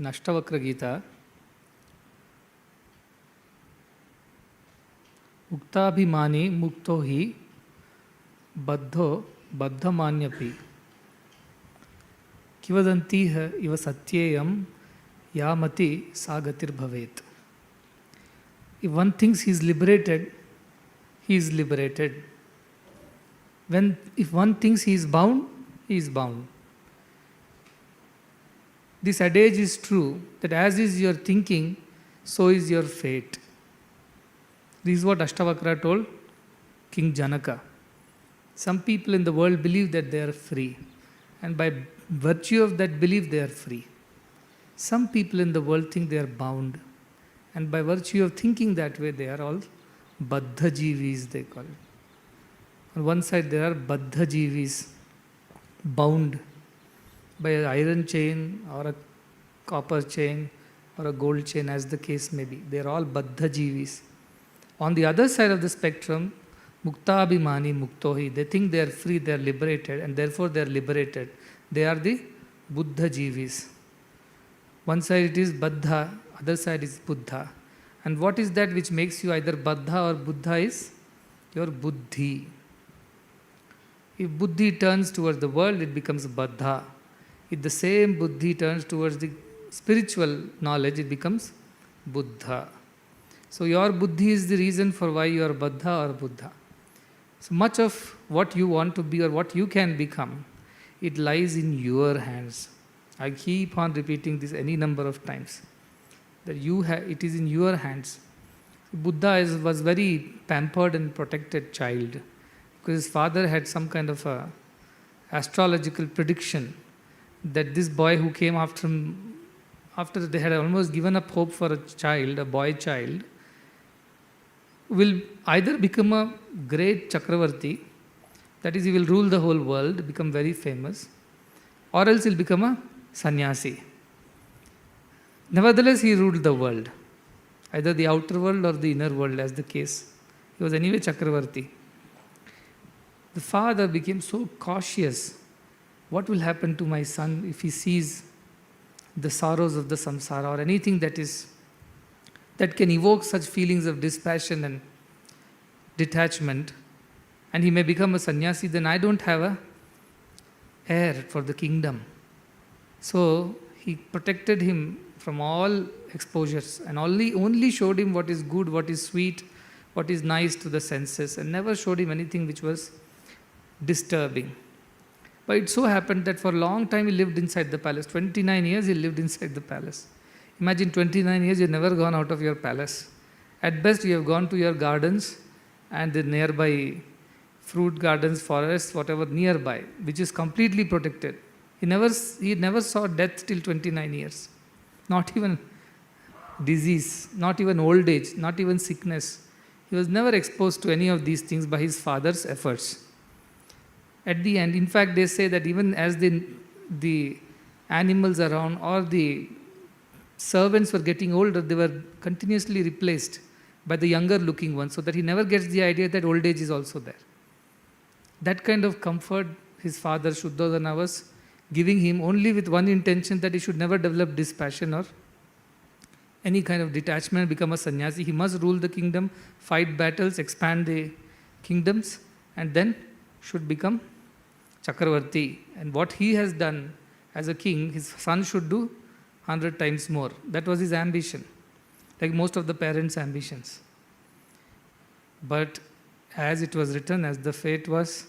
in Ashtavakra Gita, Muktabhimani mukto hi baddho baddhamanyapi kivadantiha iva satyeyam yamati sagatir bhavet. If one thinks he is liberated, he is liberated. If one thinks he is bound, he is bound. This adage is true, that as is your thinking, so is your fate. This is what Ashtavakra told King Janaka. Some people in the world believe that they are free, and by virtue of that belief, they are free. Some people in the world think they are bound, and by virtue of thinking that way, they are all Baddhajivis, they call it. On one side, there are Baddhajivis, bound by an iron chain or a copper chain or a gold chain, as the case may be. They are all Baddhajivis. On the other side of the spectrum, Muktabhimani muktohi, they think they are free, they are liberated, and therefore they are liberated. They are the Buddhajivis. One side it is Baddha, other side is Buddha. And what is that which makes you either Baddha or Buddha is your Buddhi. If Buddhi turns towards the world, it becomes Baddha. If the same Buddhi turns towards the spiritual knowledge, it becomes Buddha. So your Buddhi is the reason for why you are Baddha or Buddha. So much of what you want to be or what you can become, it lies in your hands. I keep on repeating this any number of times, that it is in your hands. Buddha was very pampered and protected child, because his father had some kind of a astrological prediction that this boy who came after him, after they had almost given up hope for a child, a boy child, will either become a great Chakravarti, that is, he will rule the whole world, become very famous, or else he'll become a sannyasi. Nevertheless, he ruled the world, either the outer world or the inner world, as the case. He was anyway Chakravarti. The father became so cautious. What will happen to my son if he sees the sorrows of the samsara or anything that can evoke such feelings of dispassion and detachment, and he may become a sannyasi, then I don't have a heir for the kingdom. So he protected him from all exposures and only showed him what is good, what is sweet, what is nice to the senses, and never showed him anything which was disturbing. But it so happened that for a long time he lived inside the palace. 29 years he lived inside the palace. Imagine 29 years you've never gone out of your palace. At best you have gone to your gardens and the nearby fruit gardens, forests, whatever nearby, which is completely protected. He never saw death till 29 years. Not even disease, not even old age, not even sickness. He was never exposed to any of these things by his father's efforts. At the end, in fact, they say that even as the animals around or the servants were getting older, they were continuously replaced by the younger looking ones, so that he never gets the idea that old age is also there. That kind of comfort his father Shuddhodana was giving him, only with one intention, that he should never develop dispassion or any kind of detachment, become a sannyasi. He must rule the kingdom, fight battles, expand the kingdoms, and then should become Chakravarti. And what he has done as a king, his son should do 100 times more. That was his ambition, like most of the parents' ambitions. But as it was written, as the fate was,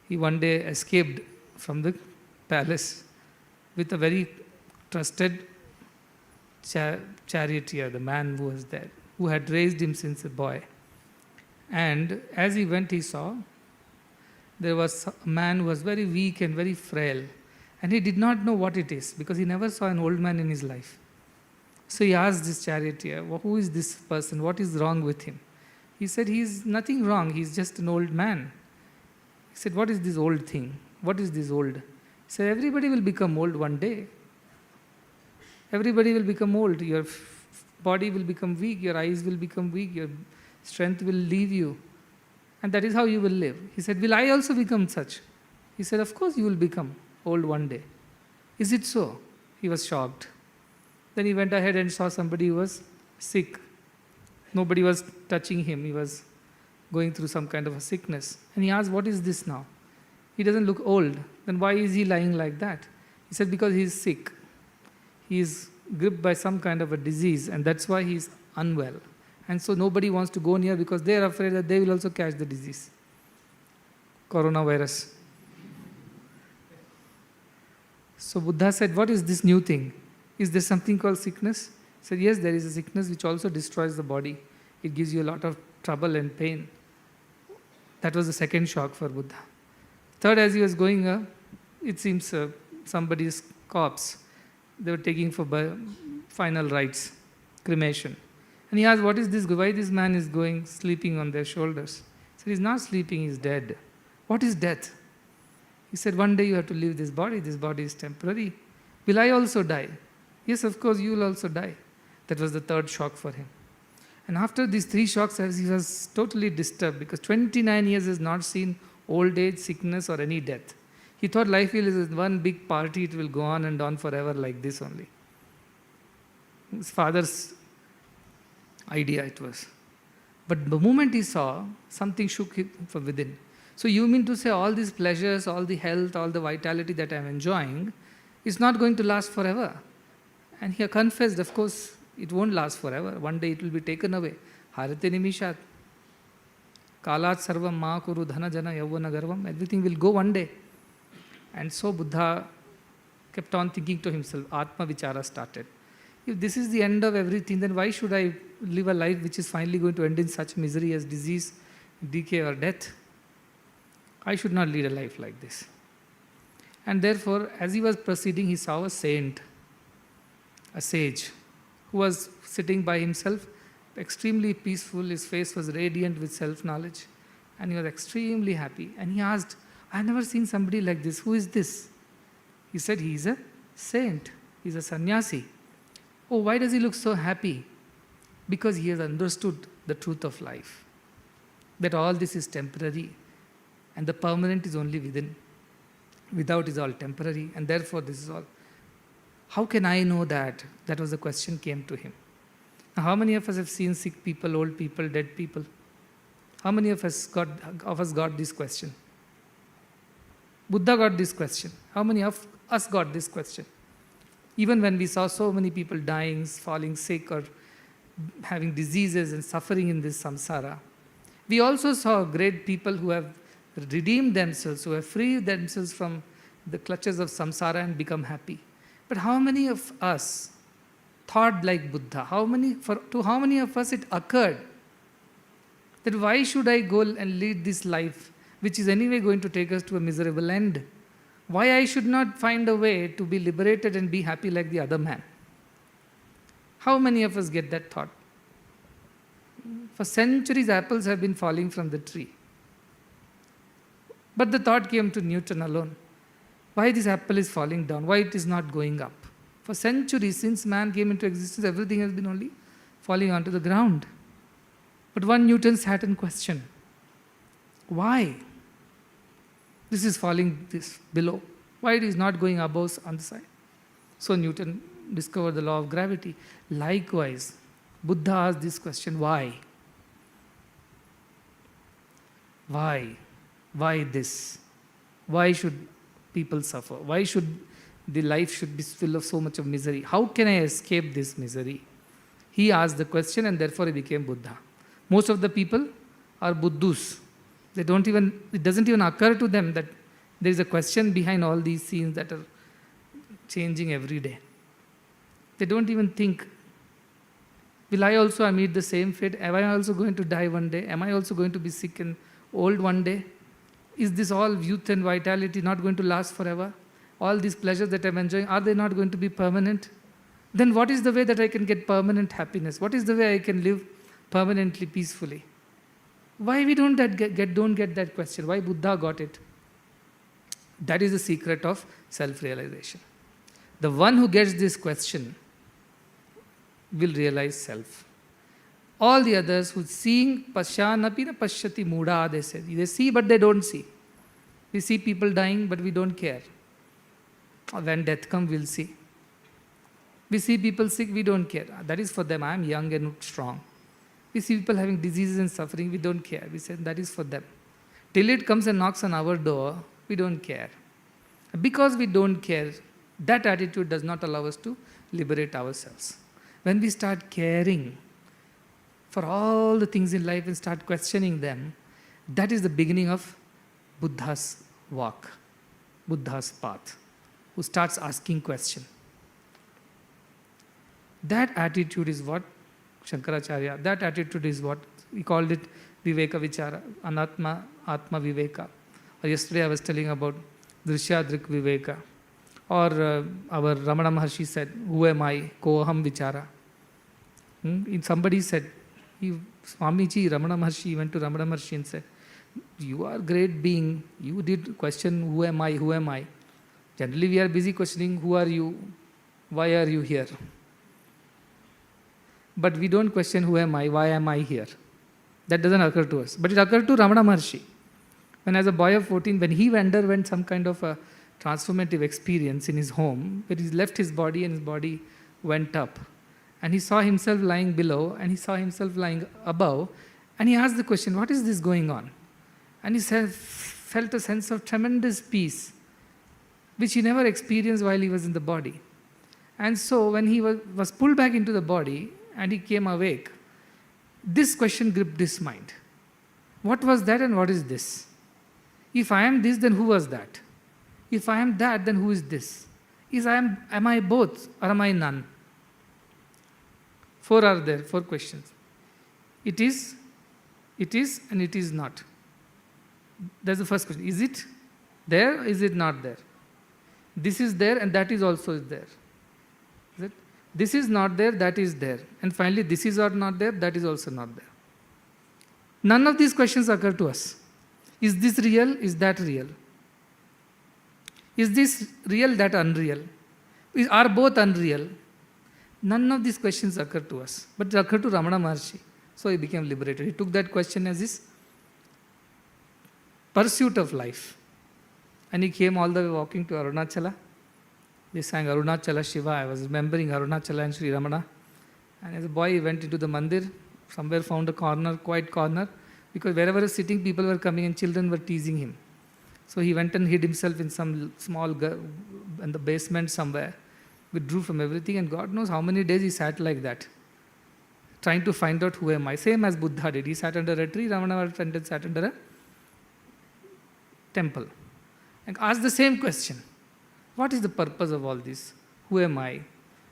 he one day escaped from the palace with a very trusted charioteer, the man who was there, who had raised him since a boy. And as he went, he saw there was a man who was very weak and very frail, and he did not know what it is, because he never saw an old man in his life. So he asked this charioteer, who is this person? What is wrong with him? He said, he is nothing wrong, he is just an old man. He said, what is this old thing? What is this old? He said, everybody will become old one day. Everybody will become old. Your body will become weak, your eyes will become weak, your strength will leave you. And that is how you will live. He said, will I also become such? He said, of course you will become old one day. Is it so? He was shocked. Then he went ahead and saw somebody who was sick. Nobody was touching him. He was going through some kind of a sickness. And he asked, what is this now? He doesn't look old. Then why is he lying like that? He said, because he is sick. He is gripped by some kind of a disease, and that's why he is unwell. And so nobody wants to go near because they are afraid that they will also catch the disease. Coronavirus. So Buddha said, what is this new thing? Is there something called sickness? He said, yes, there is a sickness which also destroys the body. It gives you a lot of trouble and pain. That was the second shock for Buddha. Third, as he was going, it seems somebody's corpse, they were taking for final rites, cremation. And he asked, what is this? Why this man is going, sleeping on their shoulders? He said, he's not sleeping, he's dead. What is death? He said, one day you have to leave this body is temporary. Will I also die? Yes, of course, you will also die. That was the third shock for him. And after these three shocks, he was totally disturbed because 29 years has not seen old age, sickness, or any death. He thought life is one big party, it will go on and on forever like this only. His father's idea it was. But the moment he saw, something shook him from within. So you mean to say all these pleasures, all the health, all the vitality that I am enjoying is not going to last forever? And he confessed, of course, it won't last forever. One day it will be taken away. Harate nimishat. Kalat sarvam ma kuru dhana jana yavana garvam. Everything will go one day. And so Buddha kept on thinking to himself, Atma Vichara started. If this is the end of everything, then why should I live a life which is finally going to end in such misery as disease, decay or death? I should not lead a life like this. And therefore, as he was proceeding, he saw a saint, a sage, who was sitting by himself, extremely peaceful. His face was radiant with self-knowledge, and he was extremely happy. And he asked, I have never seen somebody like this. Who is this? He said, he is a saint. He is a sannyasi. Oh, why does he look so happy? Because he has understood the truth of life, that all this is temporary, and the permanent is only within. Without is all temporary, and therefore this is all. How can I know that? That was the question came to him. Now, how many of us have seen sick people, old people, dead people? How many of us got this question? Buddha got this question. How many of us got this question? Even when we saw so many people dying, falling sick, or having diseases and suffering in this samsara, we also saw great people who have redeemed themselves, who have freed themselves from the clutches of samsara and become happy. But how many of us thought like Buddha? To how many of us it occurred that why should I go and lead this life which is anyway going to take us to a miserable end? Why I should not find a way to be liberated and be happy like the other man? How many of us get that thought? For centuries, apples have been falling from the tree. But the thought came to Newton alone. Why this apple is falling down? Why it is not going up? For centuries, since man came into existence, everything has been only falling onto the ground. But one Newton sat and questioned, why? This is falling this below. Why it is not going above on the side? So Newton discovered the law of gravity. Likewise, Buddha asked this question, why? Why? Why this? Why should people suffer? Why should the life should be full of so much of misery? How can I escape this misery? He asked the question and therefore he became Buddha. Most of the people are Buddhus. It doesn't even occur to them that there is a question behind all these scenes that are changing every day. They don't even think, will I also meet the same fate? Am I also going to die one day? Am I also going to be sick and old one day? Is this all youth and vitality not going to last forever? All these pleasures that I'm enjoying, are they not going to be permanent? Then what is the way that I can get permanent happiness? What is the way I can live permanently, peacefully? Why we don't get that question? Why Buddha got it? That is the secret of self-realization. The one who gets this question will realize self. All the others who seeing pashyanapi na pashyati muda, they say. They see but they don't see. We see people dying but we don't care. When death comes, we'll see. We see people sick, we don't care. That is for them. I am young and strong. We see people having diseases and suffering, we don't care. We say that is for them. Till it comes and knocks on our door, we don't care. Because we don't care, that attitude does not allow us to liberate ourselves. When we start caring for all the things in life and start questioning them, that is the beginning of Buddha's walk, Buddha's path, who starts asking questions. That attitude is what Shankaracharya, that attitude is what we called it Viveka Vichara, Anatma, Atma Viveka. Or yesterday I was telling about Drishyadrik Viveka. Or our Ramana Maharshi said, who am I? Koham Vichara. Somebody said, Swamiji, Ramana Maharshi, went to Ramana Maharshi and said, you are great being. You did question, who am I? Who am I? Generally we are busy questioning, who are you? Why are you here? But we don't question, who am I? Why am I here? That doesn't occur to us. But it occurred to Ramana Maharshi. When as a boy of 14, when he underwent some kind of a transformative experience in his home, where he left his body and his body went up. And he saw himself lying below and he saw himself lying above. And he asked the question, what is this going on? And he felt a sense of tremendous peace, which he never experienced while he was in the body. And so when he was pulled back into the body and he came awake, this question gripped his mind. What was that and what is this? If I am this, then who was that? If I am that, then who is this? Am I both or am I none? 4 are there, 4 questions. It is, and it is not. That's the first question. Is it there? Is it not there? This is there and that is also there. Is it? This is not there, that is there. And finally, this is not there, that is also not there. None of these questions occur to us. Is this real? Is that real? Is this real, that unreal? Are both unreal? None of these questions occur to us. But they occur to Ramana Maharshi. So he became liberated. He took that question as his pursuit of life. And he came all the way walking to Arunachala. They sang Arunachala Shiva. I was remembering Arunachala and Sri Ramana. And as a boy, he went into the mandir, somewhere found a corner, quiet corner, because wherever he was sitting, people were coming and children were teasing him. So he went and hid himself in some small, in the basement somewhere, withdrew from everything, and God knows how many days he sat like that, trying to find out who am I. Same as Buddha did. He sat under a tree, Ramana went and sat under a temple, and asked the same question. What is the purpose of all this? Who am I?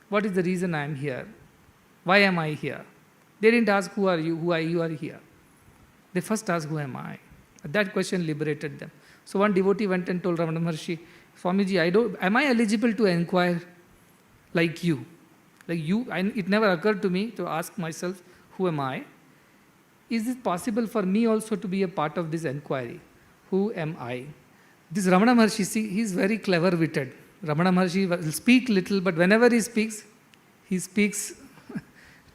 What is the reason I am here? Why am I here? They didn't ask, who are you? Why you are here? They first asked, who am I? That question liberated them. So one devotee went and told Ramana Maharshi, Swamiji, am I eligible to inquire like you? It never occurred to me to ask myself, who am I? Is it possible for me also to be a part of this inquiry? Who am I? This Ramana Maharshi, see, he is very clever-witted. Ramana Maharshi will speak little, but whenever he speaks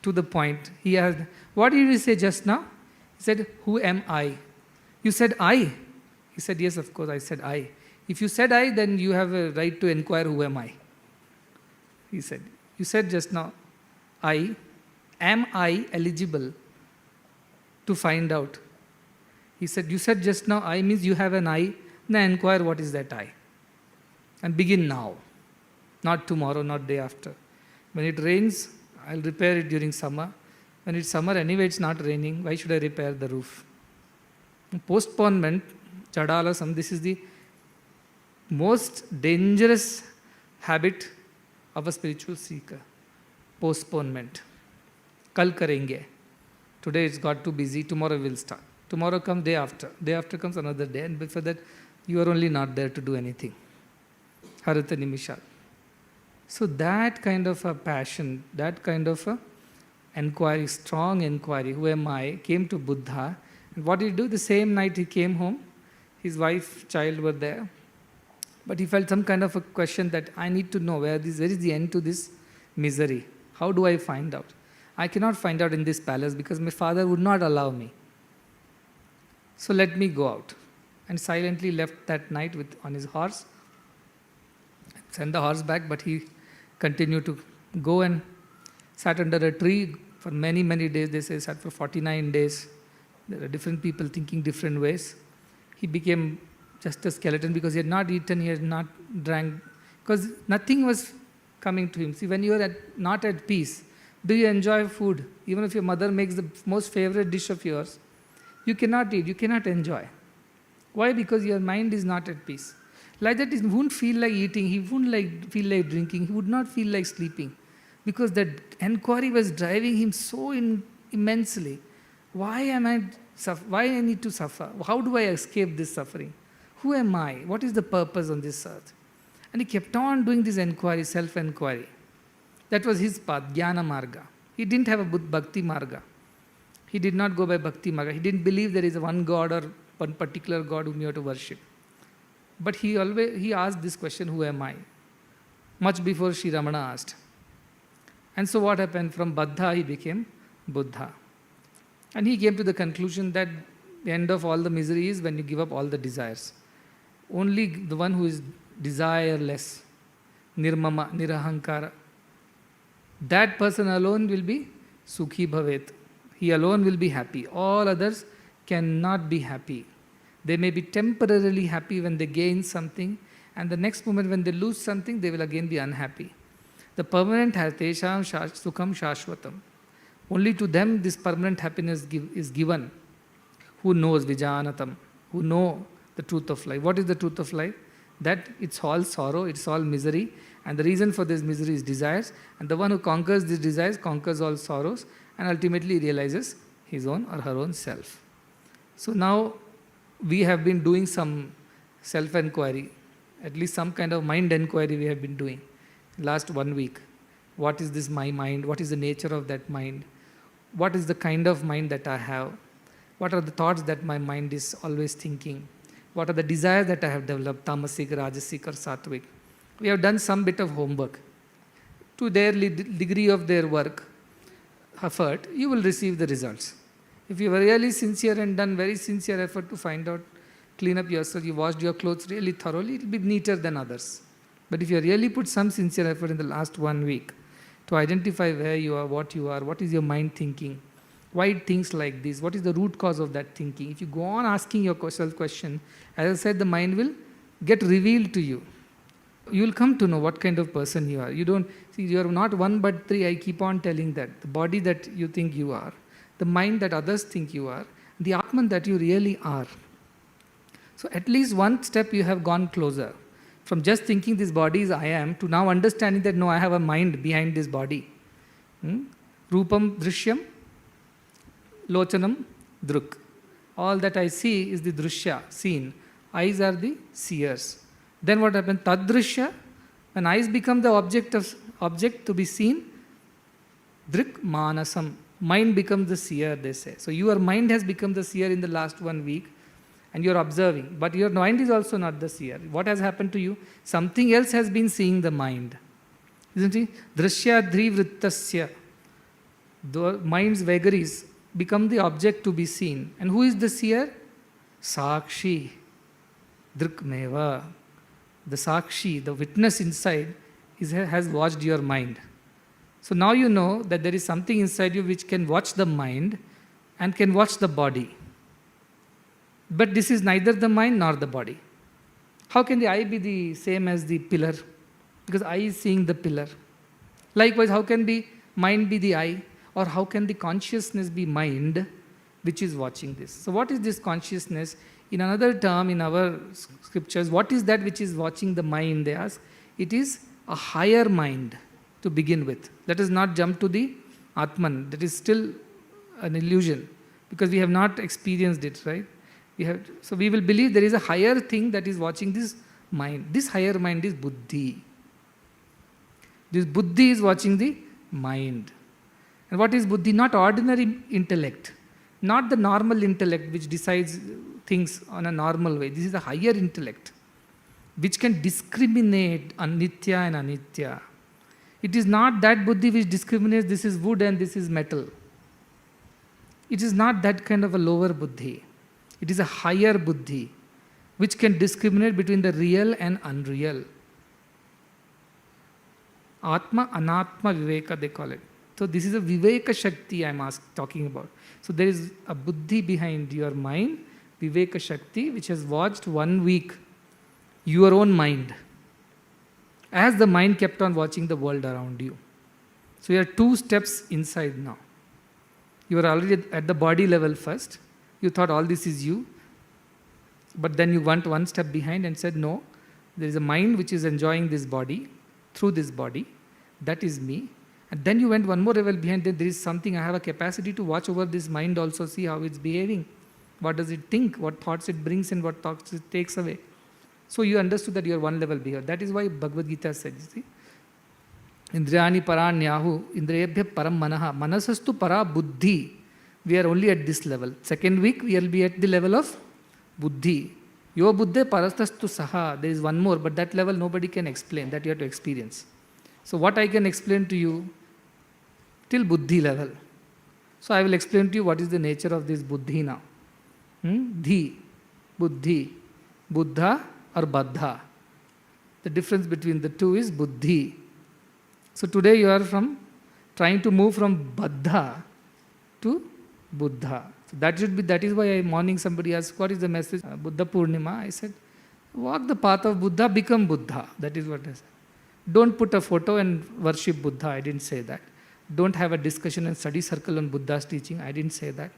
to the point. What did you say just now? He said, who am I? You said I. He said, yes, of course, I said I. If you said I, then you have a right to inquire, who am I? He said, you said just now, I. Am I eligible to find out? He said, you said just now, I means you have an I. Now inquire, what is that I? And begin now. Not tomorrow, not day after. When it rains, I'll repair it during summer. When it's summer, anyway it's not raining. Why should I repair the roof? Postponement, chadalasam, this is the most dangerous habit of a spiritual seeker. Postponement. Kal karenge. Today it's got too busy, tomorrow we'll start. Tomorrow comes day after. Day after comes another day, and before that, you are only not there to do anything. Harata nimisha. So that kind of a passion, that kind of a inquiry, strong inquiry, who am I, came to Buddha. And what did he do? The same night he came home, his wife, child were there. But he felt some kind of a question that I need to know where is the end to this misery. How do I find out? I cannot find out in this palace because my father would not allow me. So let me go out. And silently left that night on his horse. Sent the horse back, but he continued to go and sat under a tree for many, many days. They say sat for 49 days. There are different people thinking different ways. He became just a skeleton because he had not eaten, he had not drank, because nothing was coming to him. See, when you are not at peace, do you enjoy food? Even if your mother makes the most favorite dish of yours, you cannot eat, you cannot enjoy. Why? Because your mind is not at peace. Like that, he wouldn't feel like eating, he wouldn't feel like drinking, he would not feel like sleeping. Because that enquiry was driving him so immensely. Why I need to suffer? How do I escape this suffering? Who am I? What is the purpose on this earth? And he kept on doing this enquiry, self-enquiry. That was his path, Jnana Marga. He didn't have a Bhakti Marga. He did not go by Bhakti Marga. He didn't believe there is one God or one particular God whom you have to worship. But he asked this question, who am I? Much before Sri Ramana asked. And so what happened? From Baddha, he became Buddha. And he came to the conclusion that the end of all the misery is when you give up all the desires. Only the one who is desireless, nirmama, nirahankara, that person alone will be sukhi bhavet. He alone will be happy. All others cannot be happy. They may be temporarily happy when they gain something, and the next moment when they lose something, they will again be unhappy. The permanent tesham sukham shashvatam. Only to them this permanent happiness is given. Who knows vijanatam, who know the truth of life. What is the truth of life? That it's all sorrow, it's all misery, and the reason for this misery is desires, and the one who conquers these desires conquers all sorrows, and ultimately realizes his own or her own self. So now we have been doing some self-enquiry, at least some kind of mind enquiry we have been doing last 1 week. What is this my mind? What is the nature of that mind? What is the kind of mind that I have? What are the thoughts that my mind is always thinking? What are the desires that I have developed, tamasic, rajasic or sattvic? We have done some bit of homework. To their degree of their work, effort, you will receive the results. If you were really sincere and done very sincere effort to find out, clean up yourself, you washed your clothes really thoroughly, it will be neater than others. But if you really put some sincere effort in the last 1 week to identify where you are, what is your mind thinking, why it thinks like this, what is the root cause of that thinking. If you go on asking yourself question, as I said, the mind will get revealed to you. You will come to know what kind of person you are. You are not one but three. I keep on telling that. The body that you think you are, the mind that others think you are, the Atman that you really are. So at least one step you have gone closer. From just thinking this body is I am, to now understanding that no, I have a mind behind this body. Rupam drishyam, lochanam druk. All that I see is the drishya, seen. Eyes are the seers. Then what happens? Tadrishya, when eyes become the object to be seen, drik manasam, mind becomes the seer, they say. So your mind has become the seer in the last 1 week, and you are observing. But your mind is also not the seer. What has happened to you? Something else has been seeing the mind. Isn't it? Drishya drivrittasya. The mind's vagaries become the object to be seen. And who is the seer? Sakshi. Drikmeva. The Sakshi, the witness inside, has watched your mind. So now you know that there is something inside you which can watch the mind and can watch the body. But this is neither the mind nor the body. How can the eye be the same as the pillar? Because eye is seeing the pillar. Likewise, how can the mind be the eye? Or how can the consciousness be mind which is watching this? So what is this consciousness? In another term in our scriptures, what is that which is watching the mind, they ask? It is a higher mind to begin with. Let us not jump to the Atman. That is still an illusion because we have not experienced it, right? So we will believe there is a higher thing that is watching this mind. This higher mind is buddhi. This buddhi is watching the mind. And what is buddhi? Not ordinary intellect. Not the normal intellect which decides things on a normal way. This is a higher intellect which can discriminate anitya and anitya. It is not that buddhi which discriminates this is wood and this is metal. It is not that kind of a lower buddhi. It is a higher buddhi which can discriminate between the real and unreal. Atma, Anatma, Viveka, they call it. So this is a Viveka Shakti I am talking about. So there is a Buddhi behind your mind, Viveka Shakti, which has watched 1 week your own mind, as the mind kept on watching the world around you. So you are 2 steps inside now. You are already at the body level first. You thought all this is you. But then you went 1 step behind and said, no, there is a mind which is enjoying this body, through this body. That is me. And then you went 1 more level behind, then there is something, I have a capacity to watch over this mind also, see how it's behaving. What does it think? What thoughts it brings and what thoughts it takes away. So you understood that you are 1 level behind. That is why Bhagavad Gita said, you see, Indriyani paranyahu, indriyabhya param manaha, manasastu para buddhi. We are only at this level. 2nd week, we will be at the level of buddhi. Yo buddhe parastastu saha. There is 1 more, but that level nobody can explain. That you have to experience. So what I can explain to you, till buddhi level. So I will explain to you what is the nature of this buddhi now. Dhi, buddhi, buddha or baddha. The difference between the 2 is buddhi. So today you are trying to move from baddha to buddha. So that is why morning somebody asked, what is the message? Buddha Purnima. I said, walk the path of Buddha, become Buddha. That is what I said. Don't put a photo and worship Buddha. I didn't say that. Don't have a discussion and study circle on Buddha's teaching. I didn't say that.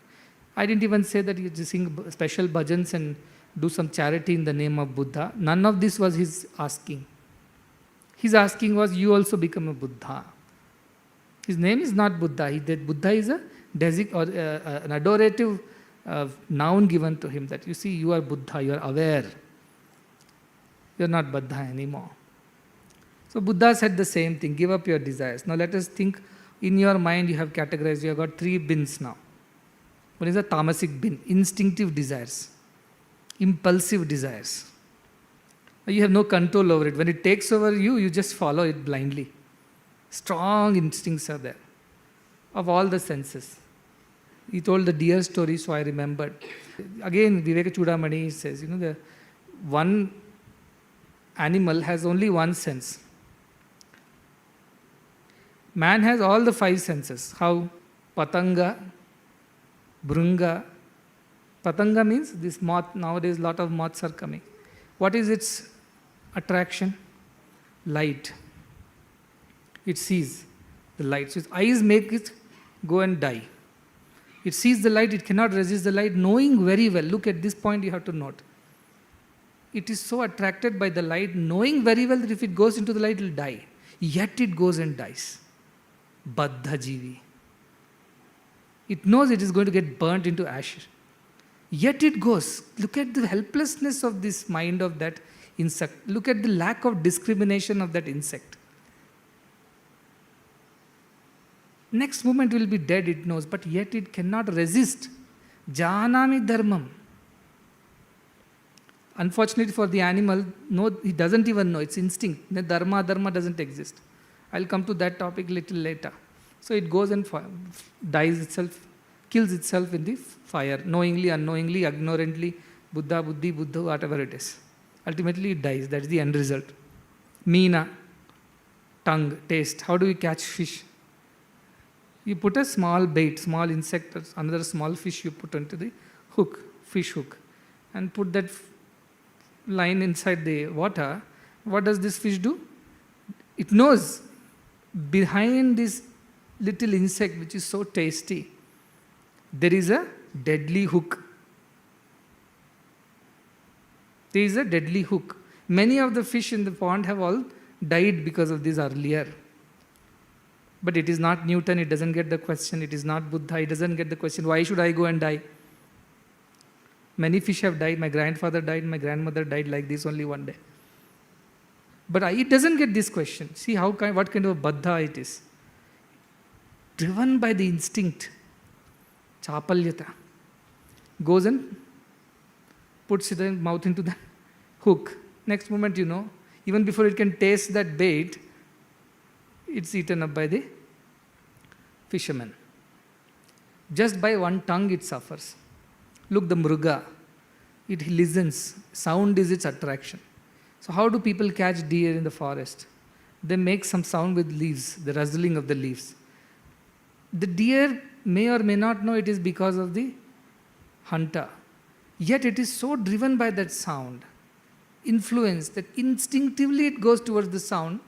I didn't even say that you just sing special bhajans and do some charity in the name of Buddha. None of this was his asking. His asking was, you also become a Buddha. His name is not Buddha. Buddha is an adorative noun given to him, that you see, you are Buddha, you are aware. You are not Buddha anymore. So Buddha said the same thing, give up your desires. Now let us think, in your mind you have categorized, you have got 3 bins now. One is a tamasic bin, instinctive desires, impulsive desires. You have no control over it. When it takes over you, you just follow it blindly. Strong instincts are there, of all the senses. He told the deer story, so I remembered. Again, Viveka Chudamani says, the one animal has only 1 sense. Man has all the 5 senses. How? Patanga, Brunga. Patanga means this moth. Nowadays, lot of moths are coming. What is its attraction? Light. It sees the light. So its eyes make it go and die. It sees the light, it cannot resist the light, knowing very well. Look at this point, you have to note. It is so attracted by the light, knowing very well that if it goes into the light, it will die. Yet it goes and dies. Baddha Jivi. It knows it is going to get burnt into ashes. Yet it goes. Look at the helplessness of this mind of that insect. Look at the lack of discrimination of that insect. Next moment will be dead, it knows, but yet it cannot resist. Janami dharmam. Unfortunately for the animal, no, he doesn't even know, it's instinct. The dharma doesn't exist. I'll come to that topic little later. So it goes and dies itself, kills itself in the fire, knowingly, unknowingly, ignorantly, Buddha, Buddhi, Buddha, whatever it is. Ultimately it dies, that's the end result. Meena, tongue, taste. How do we catch fish? You put a small bait, small insect, or another small fish you put onto the hook, fish hook, and put that line inside the water. What does this fish do? It knows behind this little insect which is so tasty, there is a deadly hook. There is a deadly hook. Many of the fish in the pond have all died because of this earlier. But it is not Newton, it doesn't get the question. It is not Buddha, it doesn't get the question, why should I go and die? Many fish have died. My grandfather died, my grandmother died like this only one day. But it doesn't get this question. See what kind of Buddha it is. Driven by the instinct, chapalyata, goes and puts its mouth into the hook. Next moment, even before it can taste that bait, it's eaten up by the fisherman. Just by one tongue it suffers. Look, the mruga, it listens. Sound is its attraction. So how do people catch deer in the forest? They make some sound with leaves, the rustling of the leaves. The deer may or may not know it is because of the hunter. Yet it is so driven by that sound, influenced, that instinctively it goes towards the sound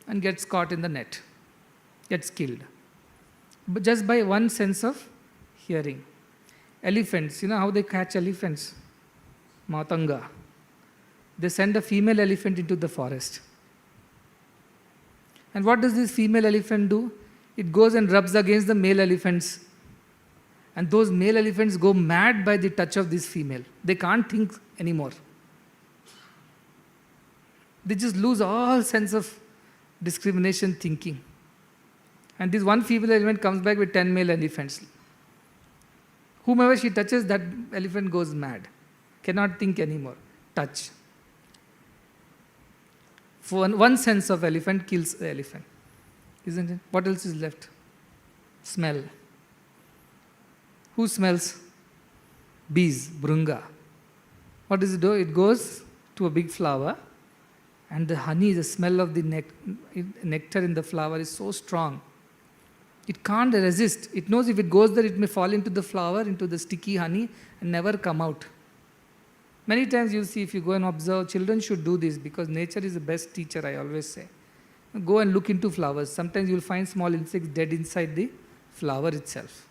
and gets caught in the net, gets killed. But just by one sense of hearing. Elephants, you know how they catch elephants? Matanga. They send a female elephant into the forest. And what does this female elephant do? It goes and rubs against the male elephants. And those male elephants go mad by the touch of this female. They can't think anymore. They just lose all sense of discrimination thinking. And this one female elephant comes back with 10 male elephants. Whomever she touches, that elephant goes mad. Cannot think anymore. Touch. For one sense of elephant kills the elephant. Isn't it? What else is left? Smell. Who smells? Bees, brunga. What does it do? It goes to a big flower, and the honey, the smell of the nectar in the flower is so strong. It can't resist. It knows if it goes there, it may fall into the flower, into the sticky honey, and never come out. Many times you see, if you go and observe, children should do this because nature is the best teacher, I always say. Go and look into flowers. Sometimes you will find small insects dead inside the flower itself.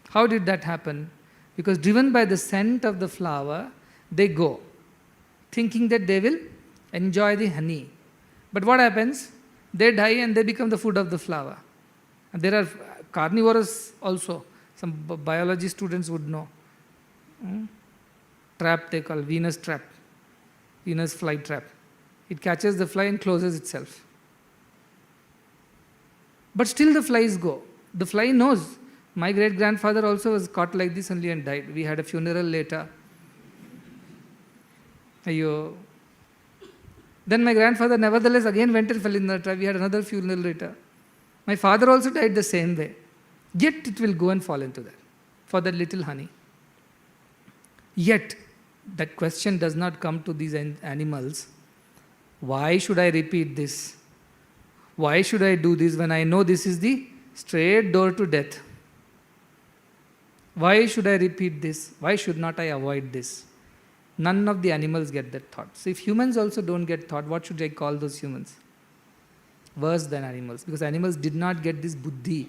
How did that happen? Because driven by the scent of the flower, they go, thinking that they will enjoy the honey. But what happens? They die and they become the food of the flower. And there are carnivorous also. Some biology students would know. Trap they call, Venus trap. Venus fly trap. It catches the fly and closes itself. But still the flies go. The fly knows. My great-grandfather also was caught like this only and died. We had a funeral later. Ayyo. Then my grandfather nevertheless again went and fell in the trap. We had another funeral later. My father also died the same way. Yet it will go and fall into that, for that little honey. Yet, that question does not come to these animals. Why should I repeat this? Why should I do this when I know this is the straight door to death? Why should I repeat this? Why should not I avoid this? None of the animals get that thought. So if humans also don't get thought, what should I call those humans? Worse than animals. Because animals did not get this buddhi.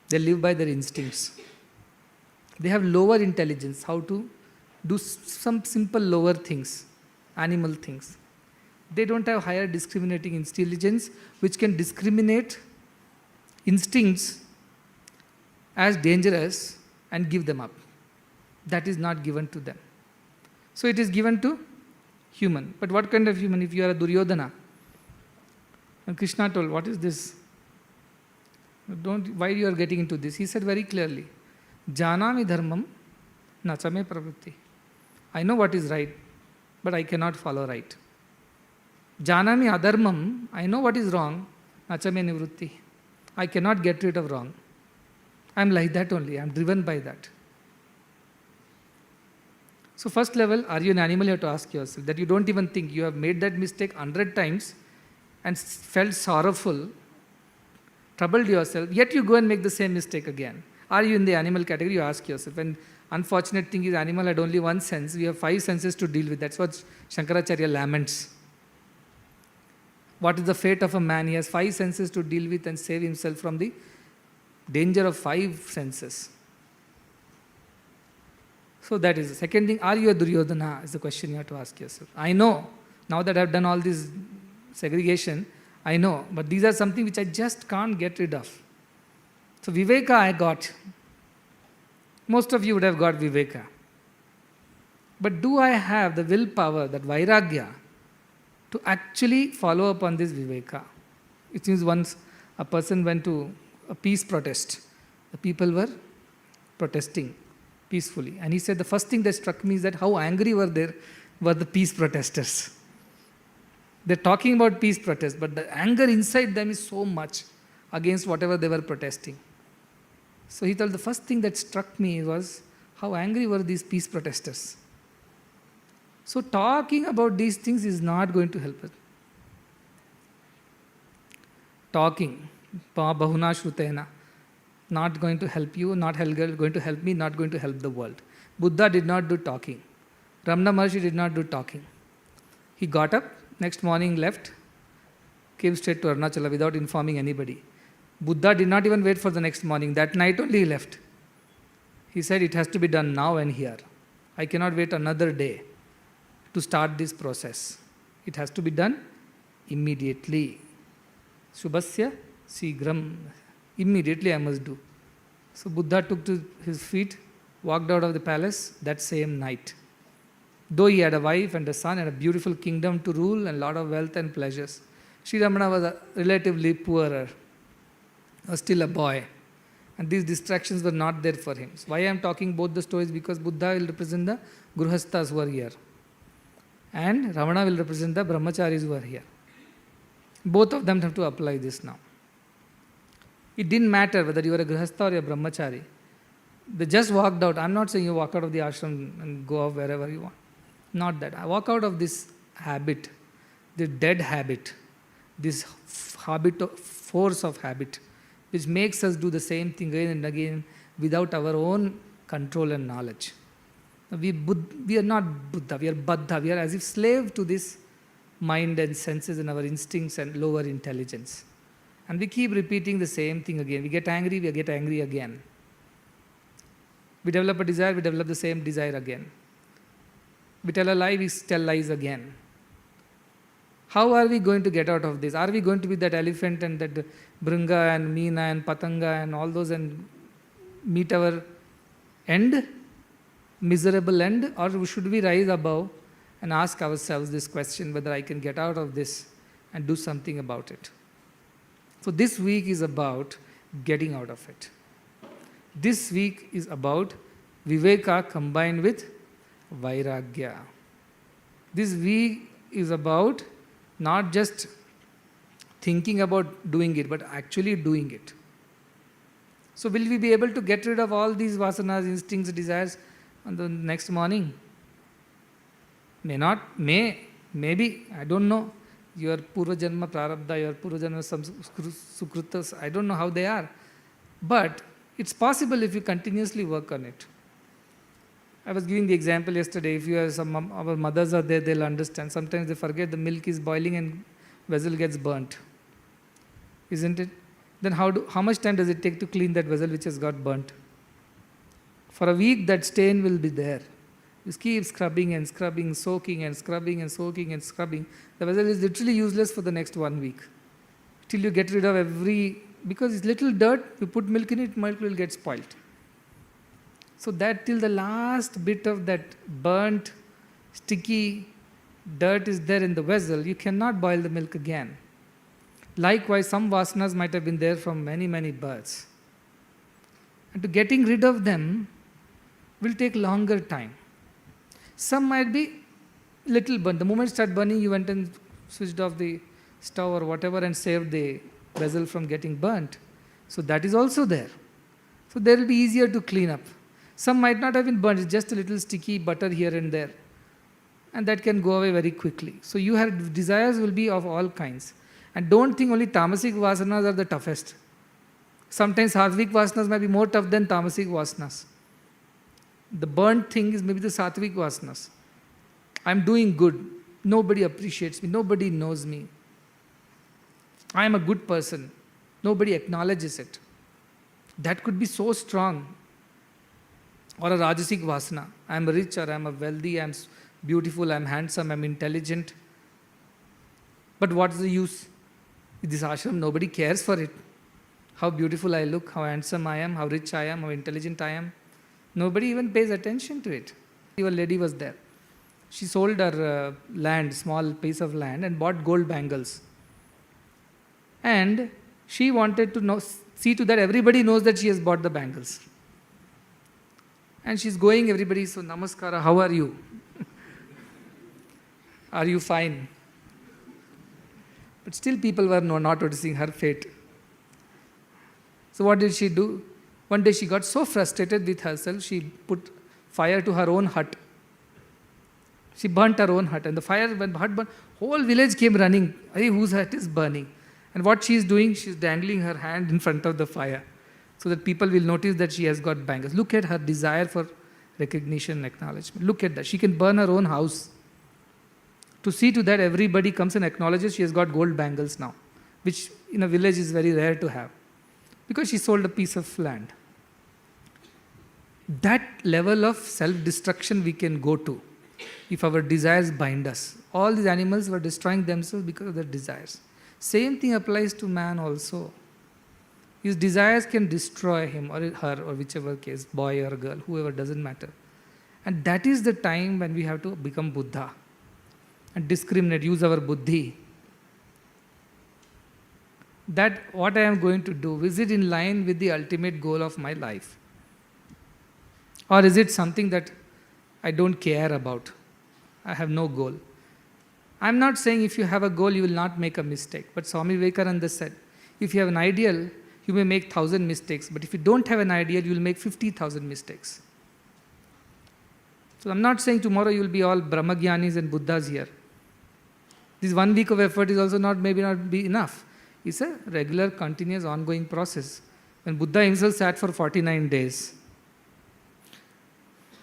They live by their instincts. They have lower intelligence, how to do some simple lower things, animal things. They don't have higher discriminating intelligence which can discriminate instincts as dangerous and give them up. That is not given to them. So it is given to human. But what kind of human? If you are a Duryodhana, and Krishna told, what is this? Why you are getting into this? He said very clearly, Janami dharmam nachame pravritti. I know what is right, but I cannot follow right. Janami adharmam, I know what is wrong, nachame nivrutti. I cannot get rid of wrong. I am like that only, I am driven by that. So first level, are you an animal? You have to ask yourself that you don't even think you have made that mistake 100 times and felt sorrowful, troubled yourself, yet you go and make the same mistake again. Are you in the animal category? You ask yourself. And unfortunate thing is animal had only one sense. We have 5 senses to deal with. That's what Shankaracharya laments. What is the fate of a man? He has 5 senses to deal with and save himself from the danger of 5 senses. So that is the second thing. Are you a Duryodhana? Is the question you have to ask yourself. I know, now that I have done all this segregation, I know, but these are something which I just can't get rid of. So Viveka I got. Most of you would have got Viveka. But do I have the willpower, that Vairagya, to actually follow up on this Viveka? It means once a person went to a peace protest. The people were protesting peacefully. And he said the first thing that struck me is that how angry were the peace protesters. They're talking about peace protest, but the anger inside them is so much against whatever they were protesting. So he told the first thing that struck me was how angry were these peace protesters. So talking about these things is not going to help us. talking, bahuna shrutena, not going to help you, not going to help me, not going to help the world. Buddha did not do talking. Ramana Maharshi did not do talking. He got up, next morning left, came straight to Arunachala without informing anybody. Buddha did not even wait for the next morning. That night only he left. He said, it has to be done now and here. I cannot wait another day to start this process. It has to be done immediately. Shubhasya Sigram. Immediately I must do. So Buddha took to his feet, walked out of the palace that same night. Though he had a wife and a son and a beautiful kingdom to rule and a lot of wealth and pleasures, Sri Ramana was relatively poorer, was still a boy. And these distractions were not there for him. So why I am talking both the stories? Because Buddha will represent the Gruhasthas who are here. And Ramana will represent the Brahmacharis who are here. Both of them have to apply this now. It didn't matter whether you were a Grihastha or a Brahmachari. They just walked out. I'm not saying you walk out of the ashram and go off wherever you want. Not that. I walk out of this habit, the dead habit, this force of habit, which makes us do the same thing again and again without our own control and knowledge. We are not Buddha, we are Baddha. We are as if slave to this mind and senses and our instincts and lower intelligence. And we keep repeating the same thing again. We get angry, we get angry again. We develop a desire, we develop the same desire again. We tell a lie, we tell lies again. How are we going to get out of this? Are we going to be that elephant and that Bringa and Meena and Patanga and all those and meet our end, miserable end? Or should we rise above and ask ourselves this question, whether I can get out of this and do something about it? So this week is about getting out of it. This week is about Viveka combined with Vairagya. This week is about not just thinking about doing it, but actually doing it. So will we be able to get rid of all these vasanas, instincts, desires on the next morning? May not, maybe, I don't know. Your Purva Janma Prarabdha, your Purva Janma Sukrutas, I don't know how they are. But it's possible if you continuously work on it. I was giving the example yesterday, if you have our mothers are there, they'll understand. Sometimes they forget the milk is boiling and vessel gets burnt. Isn't it? Then how much time does it take to clean that vessel which has got burnt? For a week that stain will be there. You keep scrubbing and scrubbing, soaking and scrubbing and soaking and scrubbing. The vessel is literally useless for the next 1 week. Till you get rid of because it's little dirt, you put milk in it, milk will get spoiled. So that till the last bit of that burnt, sticky dirt is there in the vessel, you cannot boil the milk again. Likewise, some vasanas might have been there from many, many births. And to getting rid of them will take longer time. Some might be little burnt. The moment it started burning, you went and switched off the stove or whatever and saved the vessel from getting burnt. So that is also there. So there will be easier to clean up. Some might not have been burnt, it's just a little sticky butter here and there. And that can go away very quickly. So you have desires will be of all kinds. And don't think only tamasic vasanas are the toughest. Sometimes sattvic vasanas might be more tough than tamasic vasanas. The burnt thing is maybe the sattvic vasanas. I'm doing good. Nobody appreciates me. Nobody knows me. I am a good person. Nobody acknowledges it. That could be so strong. Or a rajasic vasana. I am rich or I am wealthy, I am beautiful, I am handsome, I am intelligent. But what is the use? In this ashram, nobody cares for it. How beautiful I look, how handsome I am, how rich I am, how intelligent I am. Nobody even pays attention to it. A lady was there. She sold her land, small piece of land, and bought gold bangles. And she wanted to see to that everybody knows that she has bought the bangles. And she's going, everybody, so namaskara, how are you? Are you fine? But still people were not noticing her fate. So what did she do? One day she got so frustrated with herself, she put fire to her own hut. She burnt her own hut, and the fire, when hut burned, whole village came running. Hey, whose hut is burning? And what she is doing, she is dangling her hand in front of the fire so that people will notice that she has got bangles. Look at her desire for recognition and acknowledgement. Look at that. She can burn her own house to see to that everybody comes and acknowledges she has got gold bangles now, which in a village is very rare to have, because she sold a piece of land. That level of self-destruction we can go to if our desires bind us. All these animals were destroying themselves because of their desires. Same thing applies to man also. His desires can destroy him or her, or whichever case, boy or girl, whoever, doesn't matter. And that is the time when we have to become Buddha and discriminate, use our buddhi. That what I am going to do, is it in line with the ultimate goal of my life? Or is it something that I don't care about? I have no goal. I'm not saying if you have a goal, you will not make a mistake. But Swami Vivekananda said, if you have an ideal, you may make 1,000 mistakes. But if you don't have an ideal, you will make 50,000 mistakes. So I'm not saying tomorrow you will be all Brahmagyanis and Buddhas here. This 1 week of effort is also maybe not be enough. It's a regular, continuous, ongoing process. When Buddha himself sat for 49 days,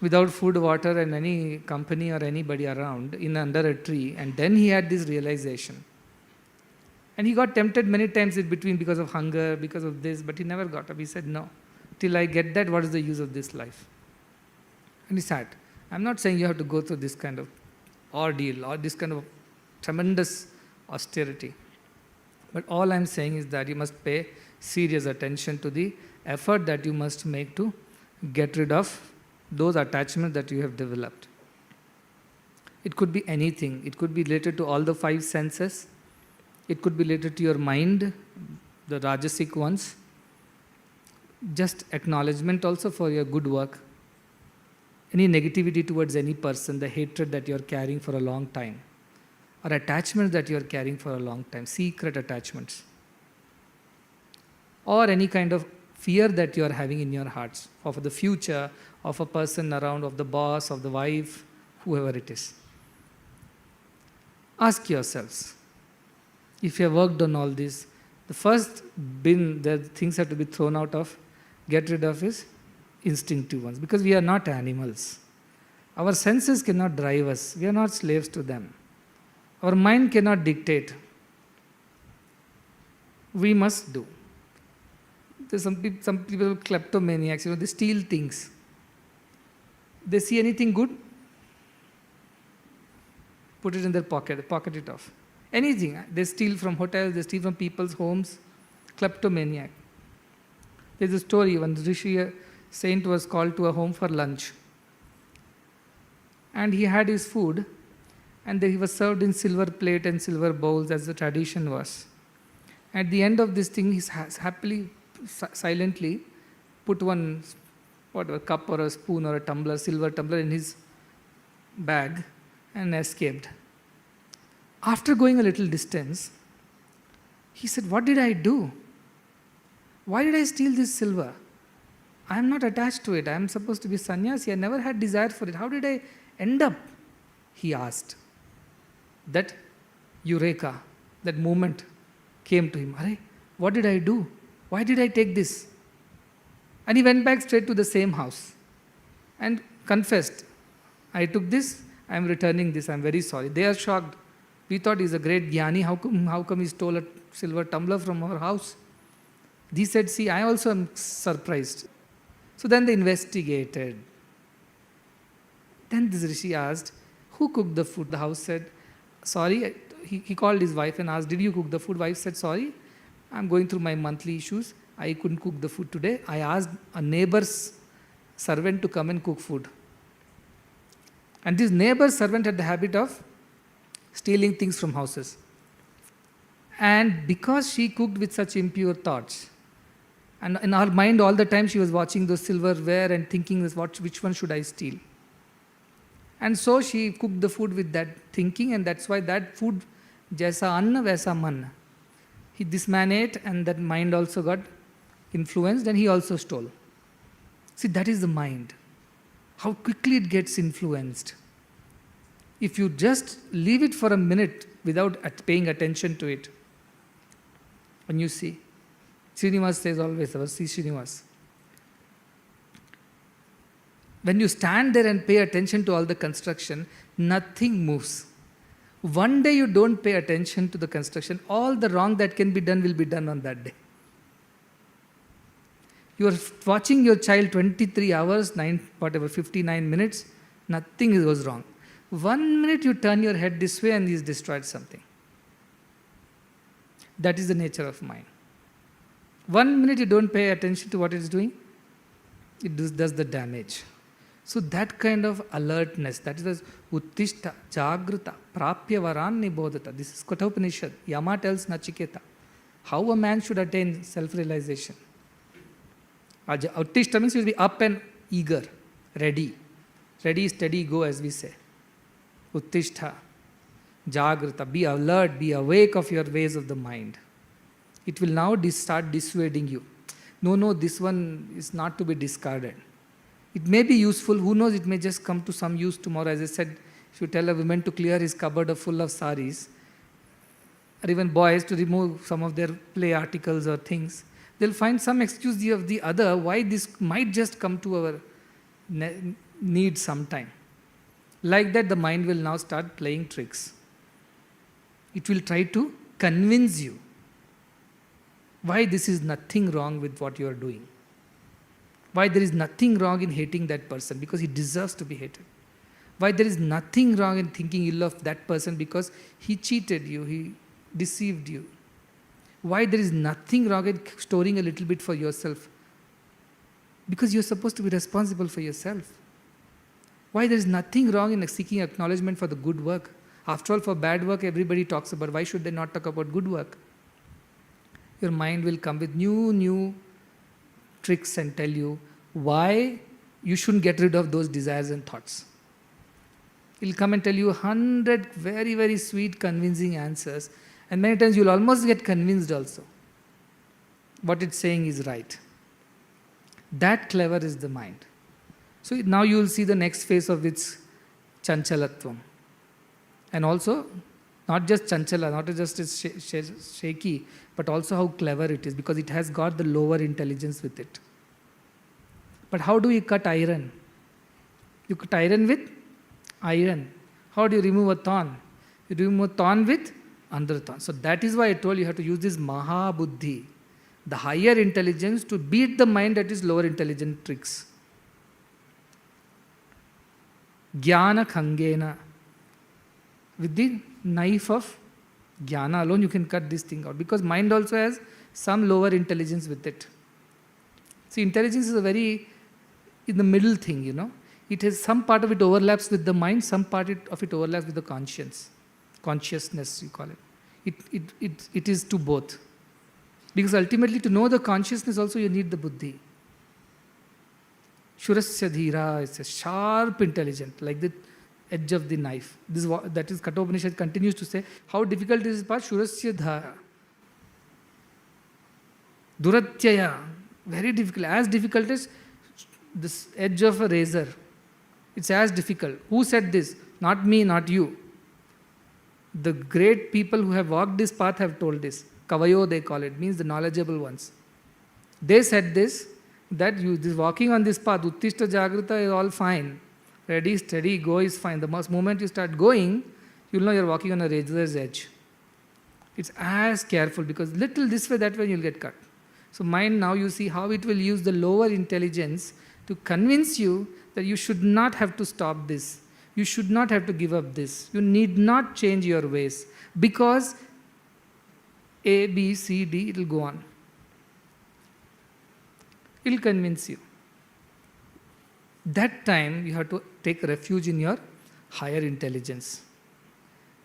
without food, water, and any company or anybody around, under a tree, and then he had this realization. And he got tempted many times in between because of hunger, because of this, but he never got up. He said, no, till I get that, what is the use of this life? And he sat. I'm not saying you have to go through this kind of ordeal or this kind of tremendous austerity. But all I'm saying is that you must pay serious attention to the effort that you must make to get rid of those attachments that you have developed. It could be anything. It could be related to all the 5 senses. It could be related to your mind, the Rajasic ones. Just acknowledgement also for your good work. Any negativity towards any person, the hatred that you are carrying for a long time, or attachments that you are carrying for a long time, secret attachments, or any kind of fear that you are having in your hearts of the future, of a person around, of the boss, of the wife, whoever it is. Ask yourselves, if you have worked on all this, the first bin that things have to be thrown out of, get rid of, is instinctive ones, because we are not animals. Our senses cannot drive us. We are not slaves to them. Our mind cannot dictate. We must do. There's some people kleptomaniacs, they steal things. They see anything good, put it in their pocket it off. Anything. They steal from hotels, they steal from people's homes. Kleptomaniac. There's a story, one Rishi, a saint, was called to a home for lunch. And he had his food, and he was served in silver plate and silver bowls as the tradition was. At the end of this thing, he happily, silently put one cup or a spoon or a tumbler, silver tumbler, in his bag and escaped. After going a little distance, he said, what did I do? Why did I steal this silver? I am not attached to it. I am supposed to be sannyasi. I never had desire for it. How did I end up? He asked. That eureka, that moment came to him. Arey, what did I do? Why did I take this? And he went back straight to the same house and confessed, I took this, I am returning this, I am very sorry. They are shocked. We thought he's a great jnani. How come he stole a silver tumbler from our house? He said, see, I also am surprised. So then they investigated. Then this Rishi asked, who cooked the food? The house said, sorry. He called his wife and asked, did you cook the food? Wife said, sorry, I'm going through my monthly issues. I couldn't cook the food today. I asked a neighbor's servant to come and cook food. And this neighbor's servant had the habit of stealing things from houses. And because she cooked with such impure thoughts, and in her mind all the time she was watching those silverware and thinking, which one should I steal? And so she cooked the food with that thinking, and that's why that food, jaisa anna vaisa man. This man ate, and that mind also got influenced, and he also stole. See, that is the mind. How quickly it gets influenced. If you just leave it for a minute without paying attention to it, When you see, Srinivas says always, our Sri Srinivas, when you stand there and pay attention to all the construction, nothing moves. One day you don't pay attention to the construction, all the wrong that can be done will be done on that day. You are watching your child 23 hours, 59 minutes, nothing goes wrong. 1 minute you turn your head this way and he's destroyed something. That is the nature of mind. 1 minute you don't pay attention to what it's doing, it does the damage. So that kind of alertness, that is the Uttishta, Jagruta, Prapya Varan Nibodhata. This is Kathopanishad. Yama tells Nachiketa how a man should attain self-realization. Uttishta means you will be up and eager, ready. Ready, steady, go, as we say. Uttishta, Jagruta, be alert, be awake of your ways of the mind. It will now start dissuading you. No, this one is not to be discarded. It may be useful, who knows, it may just come to some use tomorrow. As I said, if you tell a woman to clear his cupboard full of saris, or even boys to remove some of their play articles or things, they'll find some excuse of the other why this might just come to our need sometime. Like that, the mind will now start playing tricks. It will try to convince you why this is nothing wrong with what you are doing. Why there is nothing wrong in hating that person because he deserves to be hated. Why there is nothing wrong in thinking ill of that person because he cheated you, he deceived you. Why there is nothing wrong in storing a little bit for yourself because you're supposed to be responsible for yourself. Why there is nothing wrong in seeking acknowledgement for the good work. After all, for bad work everybody talks about. Why should they not talk about good work? Your mind will come with new tricks and tell you why you shouldn't get rid of those desires and thoughts. It will come and tell you 100 very, very sweet, convincing answers, and many times you will almost get convinced also. What it's saying is right. That clever is the mind. So now you will see the next phase of its chanchalatvam. And also, not just chanchala, not just its shaky, but also how clever it is, because it has got the lower intelligence with it. But how do you cut iron? You cut iron with iron. How do you remove a thorn? You remove a thorn with another thorn. So that is why I told you have to use this Mahabuddhi, the higher intelligence, to beat the mind that is lower intelligent tricks. Jnana Khangena. With the knife of jnana alone, you can cut this thing out. Because mind also has some lower intelligence with it. See, intelligence is a very in the middle thing, you know. It has some part of it overlaps with the mind, some part of it overlaps with the consciousness, you call it. It is to both. Because ultimately, to know the consciousness also, you need the buddhi. Shurasya dhira is a sharp intelligence, like the edge of the knife. That is, Kathopanishad continues to say, how difficult is this part? Shurasya dhara. Duratyaya. Very difficult. As difficult as this edge of a razor. It's as difficult. Who said this? Not me, not you. The great people who have walked this path have told this. Kavayo they call it, means the knowledgeable ones. They said this, that this walking on this path, Uttishta Jagruta is all fine. Ready, steady, go is fine. The moment you start going, you'll know you're walking on a razor's edge. It's as careful, because little this way, that way you'll get cut. So mind, now you see how it will use the lower intelligence to convince you that you should not have to stop this. You should not have to give up this. You need not change your ways, because A, B, C, D, it will go on. It will convince you. That time you have to take refuge in your higher intelligence.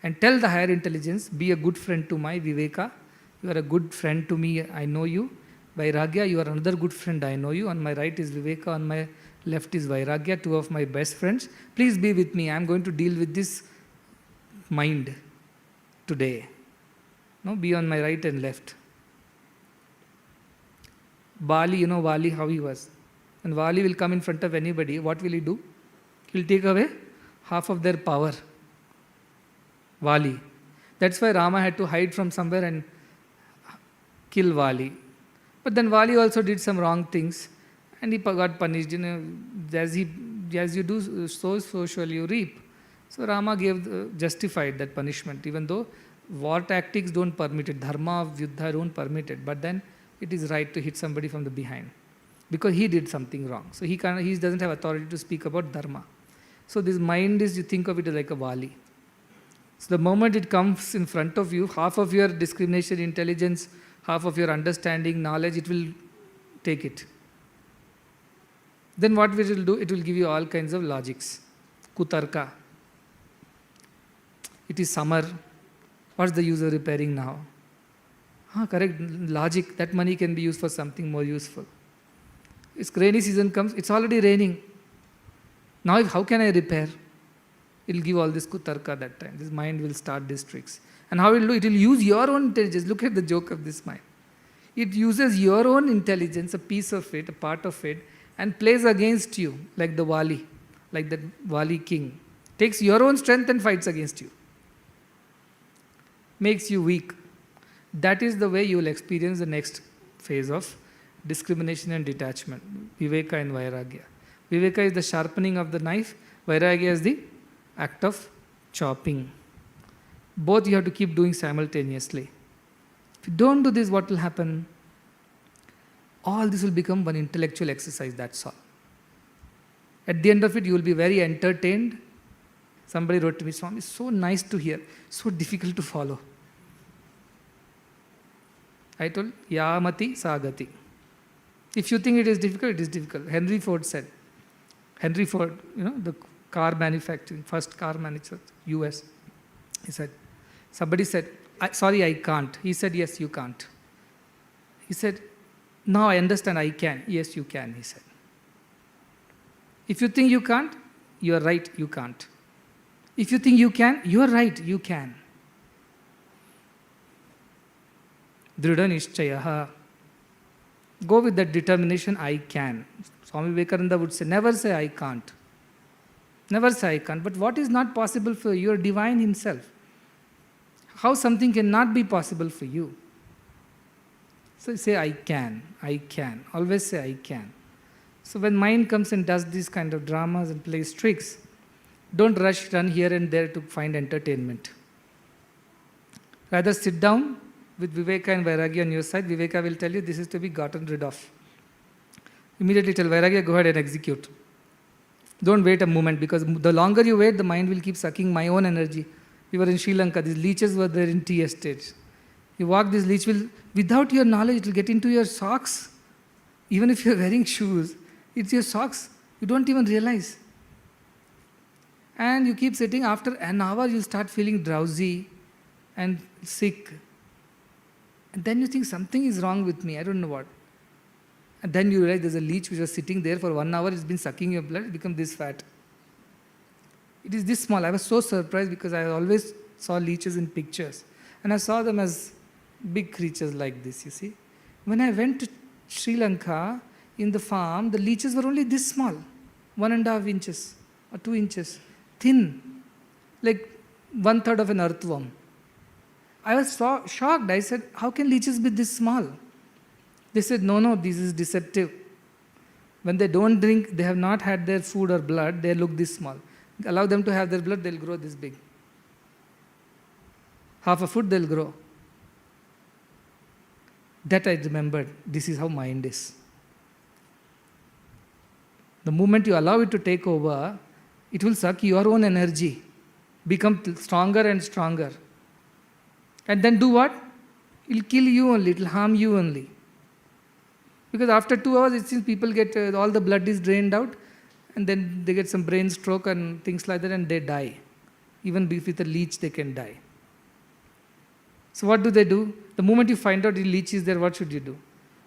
And tell the higher intelligence, be a good friend to my Viveka. You are a good friend to me, I know you. Vairagya, you are another good friend, I know you. On my right is Viveka, on my left is Vairagya, two of my best friends. Please be with me, I am going to deal with this mind today. No, be on my right and left. Bali, you know Bali, how he was. And Bali will come in front of anybody, what will he do? He will take away half of their power. Bali. That's why Rama had to hide from somewhere and kill Vali. But then Vali also did some wrong things and he got punished. As you do so shall you reap. So Rama justified that punishment, even though war tactics don't permit it, dharma of yuddha don't permit it, but then it is right to hit somebody from the behind because he did something wrong. So he doesn't have authority to speak about dharma. So this mind is, you think of it like a Vali. So the moment it comes in front of you, half of your discrimination, intelligence, half of your understanding, knowledge, it will take it. Then what it will do? It will give you all kinds of logics. Kutarka. It is summer. What's the use of repairing now? Correct. Logic. That money can be used for something more useful. It's rainy season comes, it's already raining. Now how can I repair? It will give all this kutarka that time. This mind will start these tricks. And how it will do? It will use your own intelligence. Look at the joke of this mind. It uses your own intelligence, a piece of it, a part of it, and plays against you like the Vali, like that Vali king. Takes your own strength and fights against you. Makes you weak. That is the way you will experience the next phase of discrimination and detachment. Viveka and Vairagya. Viveka is the sharpening of the knife. Vairagya is the act of chopping. Both you have to keep doing simultaneously. If you don't do this, what will happen? All this will become one intellectual exercise, that's all. At the end of it, you will be very entertained. Somebody wrote to me, Swami, so nice to hear, so difficult to follow. I told, Yamati Sagati. If you think it is difficult, it is difficult. Henry Ford said. Henry Ford, the car manufacturing, first car manufacturer, US. He said, somebody said, sorry, I can't. He said, yes, you can't. He said, now I understand I can. Yes, you can, he said. If you think you can't, you are right, you can't. If you think you can, you are right, you can. Dhrida nishchayaha. Go with that determination, I can. Swami Vivekananda would say, never say I can't. Never say I can't. But what is not possible for you? You are divine himself. How something cannot be possible for you? So say I can, I can. Always say I can. So when mind comes and does these kind of dramas and plays tricks, don't run here and there to find entertainment. Rather sit down with Viveka and Vairagya on your side. Viveka will tell you this is to be gotten rid of. Immediately tell Vairagya, go ahead and execute. Don't wait a moment, because the longer you wait, the mind will keep sucking my own energy. We were in Sri Lanka, these leeches were there in tea estates. You walk, this leech will, without your knowledge, it will get into your socks. Even if you're wearing shoes, it's your socks. You don't even realize. And you keep sitting, after an hour you start feeling drowsy and sick. And then you think something is wrong with me, I don't know what. And then you realize there's a leech which was sitting there for 1 hour, it's been sucking your blood, it's become this fat. It is this small. I was so surprised because I always saw leeches in pictures. And I saw them as big creatures like this, you see. When I went to Sri Lanka, in the farm, the leeches were only this small, 1.5 inches or 2 inches, thin, like 1/3 of an earthworm. I was so shocked. I said, how can leeches be this small? They said, no, this is deceptive. When they don't drink, they have not had their food or blood, they look this small. Allow them to have their blood, they'll grow this big. Half a foot, they'll grow. That I remembered. This is how mind is. The moment you allow it to take over, it will suck your own energy, become stronger and stronger. And then do what? It will kill you only, it will harm you only. Because after 2 hours, it seems people get, all the blood is drained out, and then they get some brain stroke and things like that, and they die. Even with a leech, they can die. So what do? The moment you find out the leech is there, what should you do?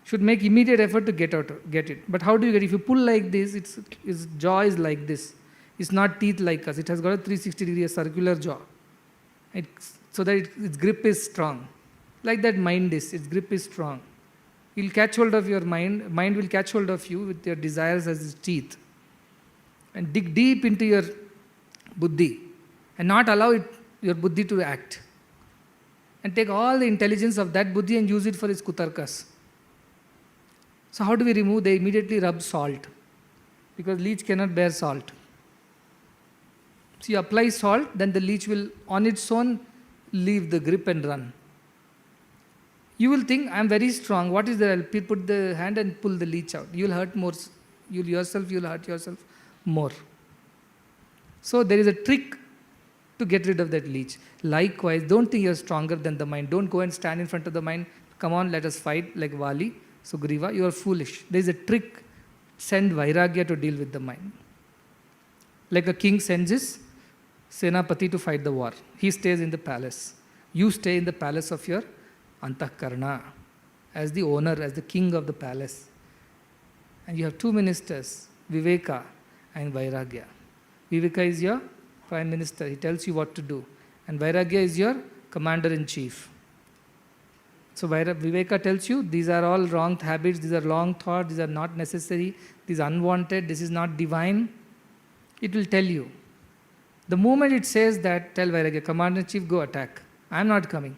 Should make immediate effort to get it. But how do you get it? If you pull like this, its jaw is like this. It's not teeth like us. It has got a 360-degree circular jaw. So that its grip is strong. Like that mind is, its grip is strong. You'll catch hold of your mind will catch hold of you with your desires as its teeth. And dig deep into your buddhi and not allow your buddhi to act. and take all the intelligence of that buddhi and use it for its kutarkas. So how do we remove? They immediately rub salt, because leech cannot bear salt. So you apply salt, then the leech will on its own leave the grip and run. You will think, I am very strong. What is there? I'll put the hand and pull the leech out. You will hurt more. You will hurt yourself more. So there is a trick to get rid of that leech. Likewise, don't think you are stronger than the mind. Don't go and stand in front of the mind. Come on, let us fight like Vali, Sugriva. You are foolish. There is a trick. Send Vairagya to deal with the mind. Like a king sends his Senapati to fight the war. He stays in the palace. You stay in the palace of your Antahkarna as the owner, as the king of the palace. And you have two ministers, Viveka and Vairagya. Viveka is your prime minister. He tells you what to do. And Vairagya is your commander-in-chief. So Viveka tells you, these are all wrong habits, these are wrong thoughts, these are not necessary, these are unwanted, this is not divine. It will tell you. The moment it says that, tell Vairagya, commander-in-chief, go attack. I am not coming.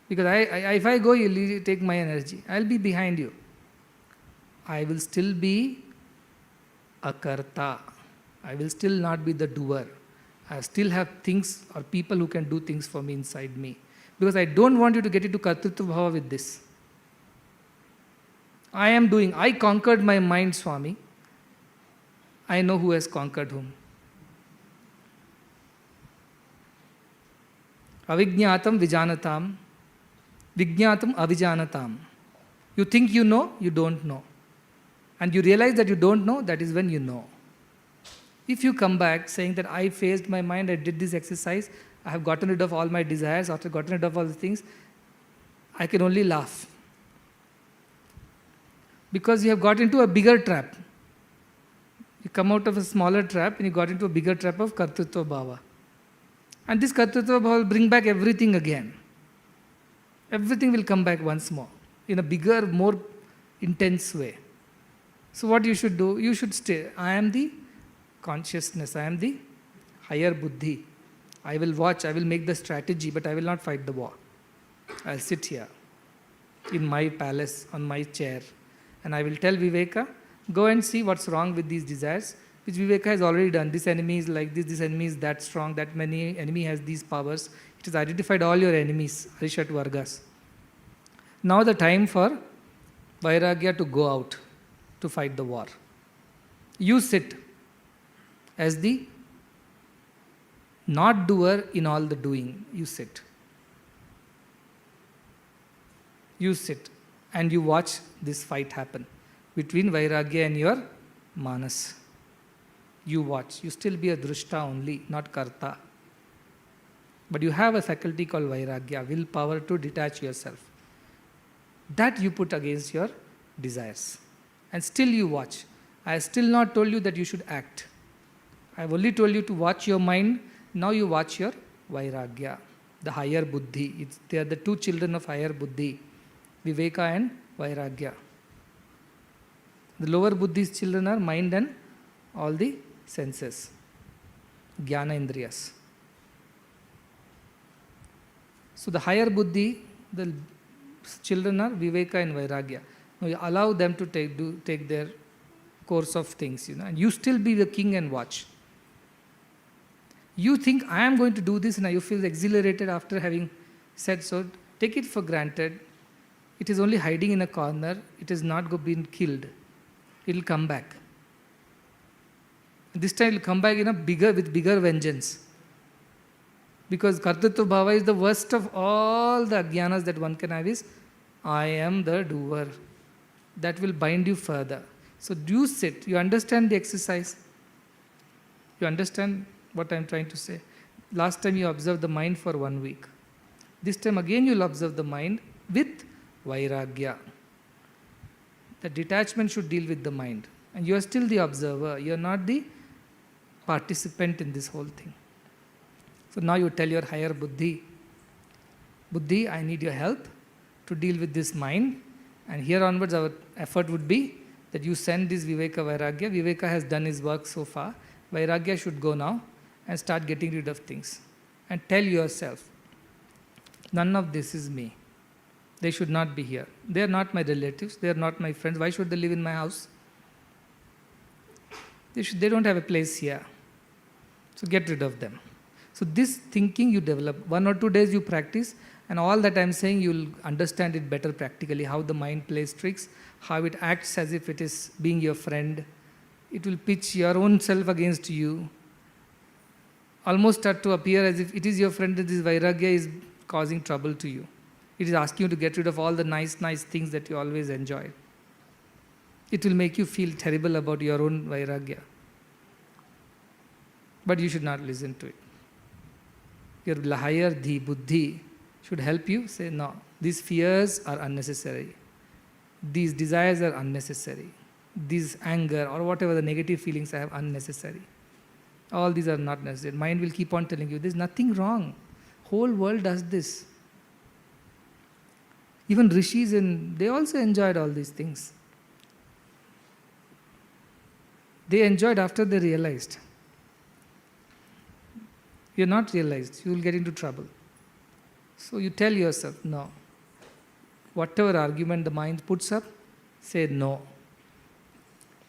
Because if I go, you will take my energy. I will be behind you. I will still be a karta. I will still not be the doer. I still have things or people who can do things for me inside me. Because I don't want you to get into kartritva bhava with this. I conquered my mind, Swami. I know who has conquered whom. Avijñātam vijanatam, vijñātam avijanatam. You think you know, you don't know. And you realize that you don't know, that is when you know. If you come back saying that I faced my mind, I did this exercise, I have gotten rid of all my desires, after gotten rid of all the things, I can only laugh. Because you have got into a bigger trap. You come out of a smaller trap and you got into a bigger trap of kartritva bhava. And this kartritva bhava will bring back everything again. Everything will come back once more in a bigger, more intense way. So what you should do? You should stay. I am the consciousness. I am the higher buddhi. I will watch. I will make the strategy, but I will not fight the war. I'll sit here in my palace on my chair, and I will tell Viveka, go and see what's wrong with these desires, which Viveka has already done. This enemy is like this enemy is that strong, that many enemy has these powers. It has identified all your enemies, Arishat Vargas. Now the time for Vairagya to go out to fight the war. You sit as the not doer in all the doing. You sit. You sit and you watch this fight happen between Vairagya and your Manas. You watch. You still be a Drishta only, not Karta. But you have a faculty called Vairagya, willpower to detach yourself. That you put against your desires. And still you watch. I have still not told you that you should act. I have only told you to watch your mind. Now you watch your Vairagya, the higher buddhi. They are the two children of higher buddhi, Viveka and Vairagya. The lower buddhi's children are mind and all the senses, Jnana Indriyas. So the higher buddhi, the children are Viveka and Vairagya. Now you allow them to take their course of things, and you still be the king and watch. You think, I am going to do this, and you feel exhilarated after having said so. Take it for granted. It is only hiding in a corner. It has not been killed. It will come back. This time it will come back with bigger vengeance. Because kartritva bhava is the worst of all the ajnanas that one can have is, I am the doer. That will bind you further. So do you sit? You understand the exercise? You understand what I am trying to say? Last time you observed the mind for 1 week. This time again you will observe the mind with Vairagya. The detachment should deal with the mind. And you are still the observer. You are not the participant in this whole thing. So now you tell your higher buddhi, Buddhi, I need your help to deal with this mind. And here onwards our effort would be that you send this Viveka Vairagya. Viveka has done his work so far. Vairagya should go now and start getting rid of things. And tell yourself, None of this is me. They should not be here. They are not my relatives. They are not my friends. Why should they live in my house? They don't have a place here. So get rid of them. So this thinking you develop. 1 or 2 days you practice, and all that I'm saying you'll understand it better practically, how the mind plays tricks, how it acts as if it is being your friend. It will pitch your own self against you. Almost start to appear as if it is your friend, that this vairagya is causing trouble to you. It is asking you to get rid of all the nice things that you always enjoy. It will make you feel terrible about your own vairagya. But you should not listen to it. Your higher buddhi should help you say, no, these fears are unnecessary. These desires are unnecessary. This anger or whatever the negative feelings I have, unnecessary. All these are not necessary. Mind will keep on telling you, there's nothing wrong. Whole world does this. Even rishis, they also enjoyed all these things. They enjoyed after they realized. You're not realized, you will get into trouble. So you tell yourself, no. Whatever argument the mind puts up, say no.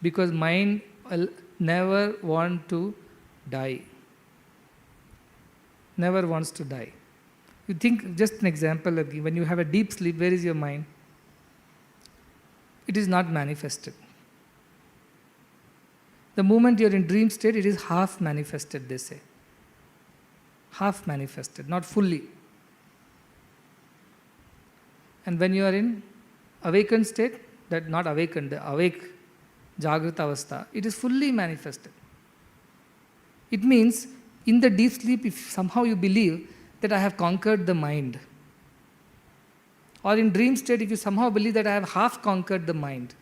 Because mind will never want to die. Never wants to die. You think, just an example, when you have a deep sleep, where is your mind? It is not manifested. The moment you're in dream state, it is half manifested, they say. Half manifested, not fully. And when you are in awakened state, that not awakened, the awake, Jagrata Avastha, it is fully manifested. It means, in the deep sleep, if somehow you believe that I have conquered the mind, or in dream state, if you somehow believe that I have half conquered the mind,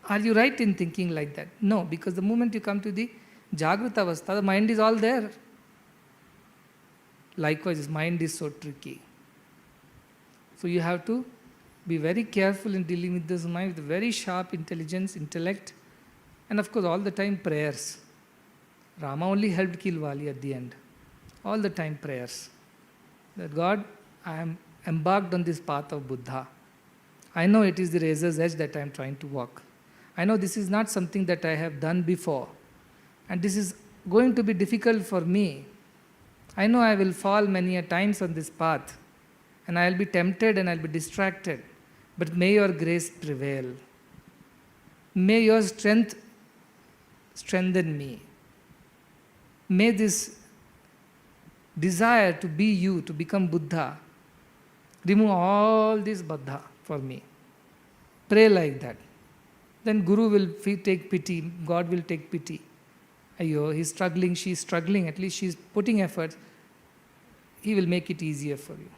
are you right in thinking like that? No, because the moment you come to the Jagrata Avastha, the mind is all there. Likewise, this mind is so tricky. So you have to be very careful in dealing with this mind with very sharp intelligence, intellect, and of course all the time prayers. Rama only helped kill Vali at the end. All the time prayers. That God, I am embarked on this path of Buddha. I know it is the razor's edge that I am trying to walk. I know this is not something that I have done before. And this is going to be difficult for me. I know I will fall many a times on this path. And I will be tempted and I will be distracted. But may your grace prevail. May your strength strengthen me. May this desire to be you, to become Buddha, remove all this baddha for me. Pray like that. Then Guru will take pity, God will take pity. Ayyo, he's struggling, she's struggling, at least she's putting effort. He will make it easier for you.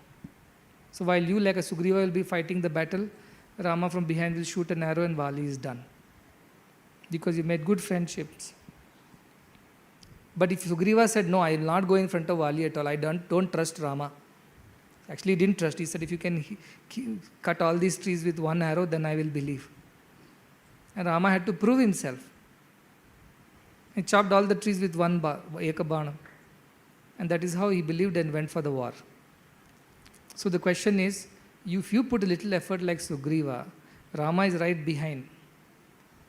So while you, like a Sugriva, will be fighting the battle, Rama from behind will shoot an arrow and Vali is done. Because you made good friendships. But if Sugriva said, no, I will not go in front of Vali at all, I don't trust Rama. Actually, he didn't trust. He said, if you can cut all these trees with one arrow, then I will believe. And Rama had to prove himself. He chopped all the trees with one ekabana. And that is how he believed and went for the war. So the question is, if you put a little effort like Sugriva, Rama is right behind.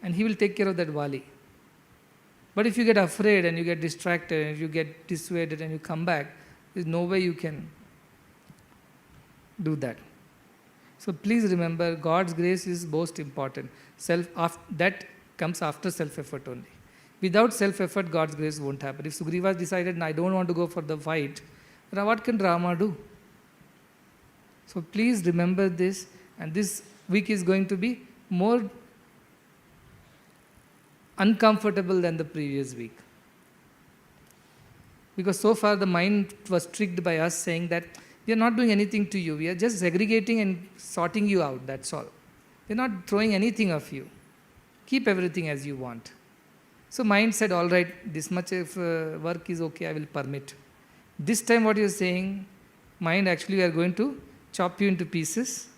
And he will take care of that Vali. But if you get afraid and you get distracted and you get dissuaded and you come back, there is no way you can do that. So please remember, God's grace is most important. That comes after self-effort only. Without self-effort, God's grace won't happen. If Sugriva decided, I don't want to go for the fight, what can Rama do? So please remember this, and this week is going to be more uncomfortable than the previous week. Because so far the mind was tricked by us saying that we are not doing anything to you, we are just segregating and sorting you out, that's all. We are not throwing anything of you. Keep everything as you want. So mind said, all right, this much of work is okay, I will permit. This time what you are saying, mind, actually we are going to chop you into pieces,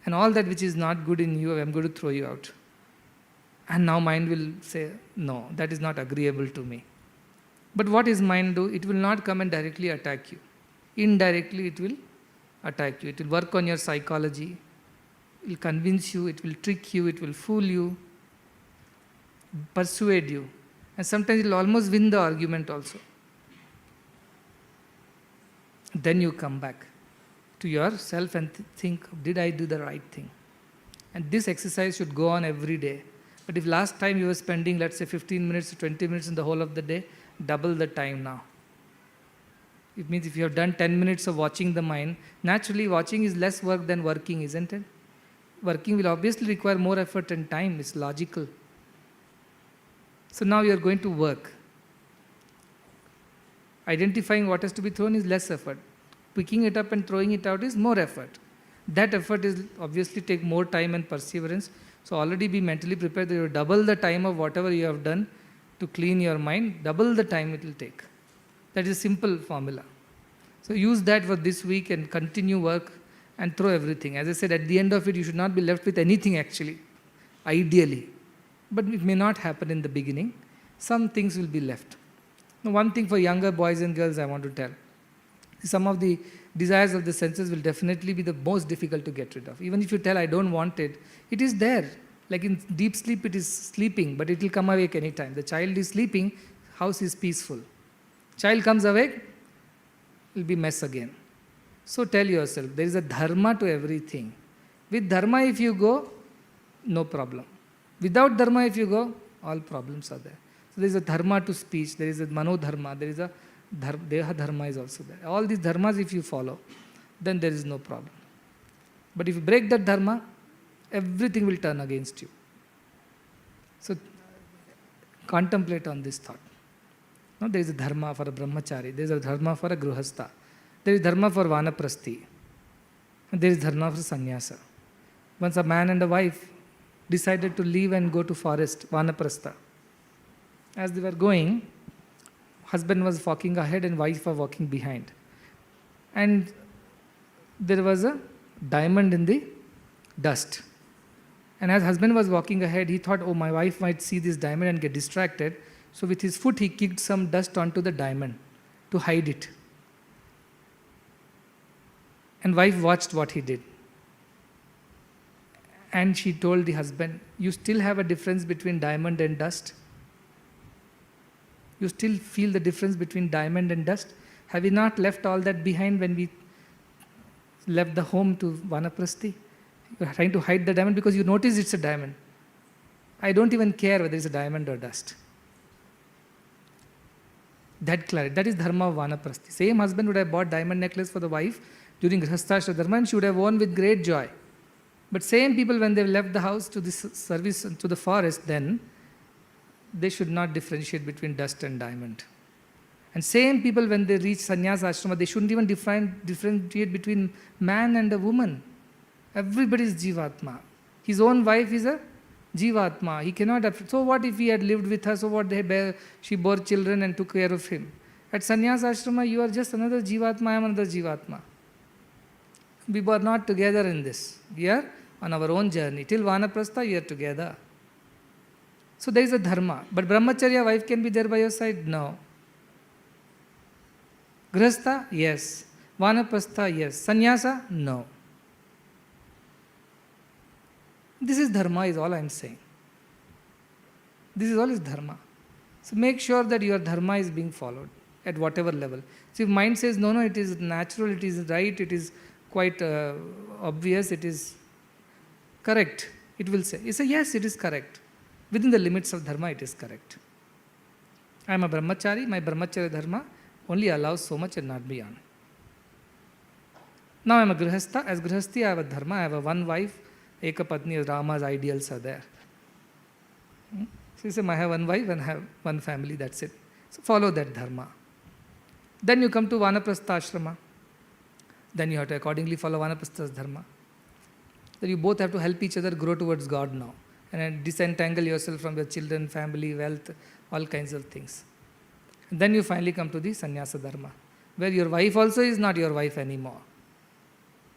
and all that which is not good in you, I am going to throw you out. And now mind will say, no, that is not agreeable to me. But what is mind do? It will not come and directly attack you. indirectly it will attack you. It will work on your psychology. It will convince you, it will trick you, it will fool you, persuade you. And sometimes it will almost win the argument also. Then you come back to yourself and think, did I do the right thing? And this exercise should go on every day. But if last time you were spending, let's say 15 minutes to 20 minutes in the whole of the day, double the time now. It means if you have done 10 minutes of watching the mind, naturally watching is less work than working, isn't it? Working will obviously require more effort and time, it's logical. So now you are going to work. Identifying what has to be thrown is less effort. Picking it up and throwing it out is more effort. That effort is obviously take more time and perseverance. So already be mentally prepared that you double the time of whatever you have done to clean your mind, double the time it will take. That is a simple formula. So use that for this week and continue work and throw everything. As I said, at the end of it, you should not be left with anything actually, ideally. But it may not happen in the beginning. Some things will be left. Now, one thing for younger boys and girls I want to tell. Some of the desires of the senses will definitely be the most difficult to get rid of. Even if you tell, I don't want it, it is there. Like in deep sleep, it is sleeping, but it will come awake anytime. The child is sleeping, house is peaceful. Child comes awake, it will be mess again. So tell yourself, there is a dharma to everything. With dharma if you go, no problem. Without dharma if you go, all problems are there. So there is a dharma to speech, there is a mano dharma, there is a deha dharma is also there. All these dharmas if you follow, then there is no problem. But if you break that dharma, everything will turn against you. So contemplate on this thought. No, there is a dharma for a brahmachari, there is a dharma for a gruhastha, there is dharma for vanaprasthi, and there is dharma for sannyasa. Once a man and a wife decided to leave and go to forest, vanaprastha. As they were going, husband was walking ahead and wife was walking behind. And there was a diamond in the dust. And as husband was walking ahead, he thought, oh, my wife might see this diamond and get distracted. So with his foot, he kicked some dust onto the diamond to hide it. And wife watched what he did. And she told the husband, you still have a difference between diamond and dust? You still feel the difference between diamond and dust? Have you not left all that behind when we left the home to Vanaprasthi? You are trying to hide the diamond because you notice it's a diamond. I don't even care whether it's a diamond or dust. That clarity, that is dharma of Vanaprasthi. Same husband would have bought diamond necklace for the wife during Grihasthashra dharma and she would have worn with great joy. But same people, when they left the house to this service, to the forest, then they should not differentiate between dust and diamond. And same people, when they reach sannyasa ashrama, they shouldn't even differentiate between man and a woman. Everybody is jivatma. His own wife is a jivatma. He cannot. So what if he had lived with her? So what? She bore children and took care of him. At sannyasa ashrama, you are just another jivatma. I am another jivatma. We were not together in this. We are on our own journey. Till Vanaprastha, we are together. So there is a dharma. But brahmacharya, wife can be there by your side? No. Grihastha? Yes. Vanaprastha? Yes. Sannyasa? No. This is dharma, is all I am saying. This is all is dharma. So make sure that your dharma is being followed at whatever level. So if mind says, no, it is natural, it is right, it is quite obvious, it is correct, it will say. You say, yes, it is correct. Within the limits of dharma, it is correct. I am a brahmachari, my brahmacharya dharma only allows so much and not beyond. Now I am a grihastha. As grihasthi, I have a dharma, I have a one wife, Eka Patni, Rama's ideals are there. So you say, I have one wife and I have one family, that's it. So follow that dharma. Then you come to Vanaprastha ashrama. Then you have to accordingly follow Vanaprastha's dharma. Then you both have to help each other grow towards God now. And disentangle yourself from your children, family, wealth, all kinds of things. And then you finally come to the sannyasa dharma, where your wife also is not your wife anymore.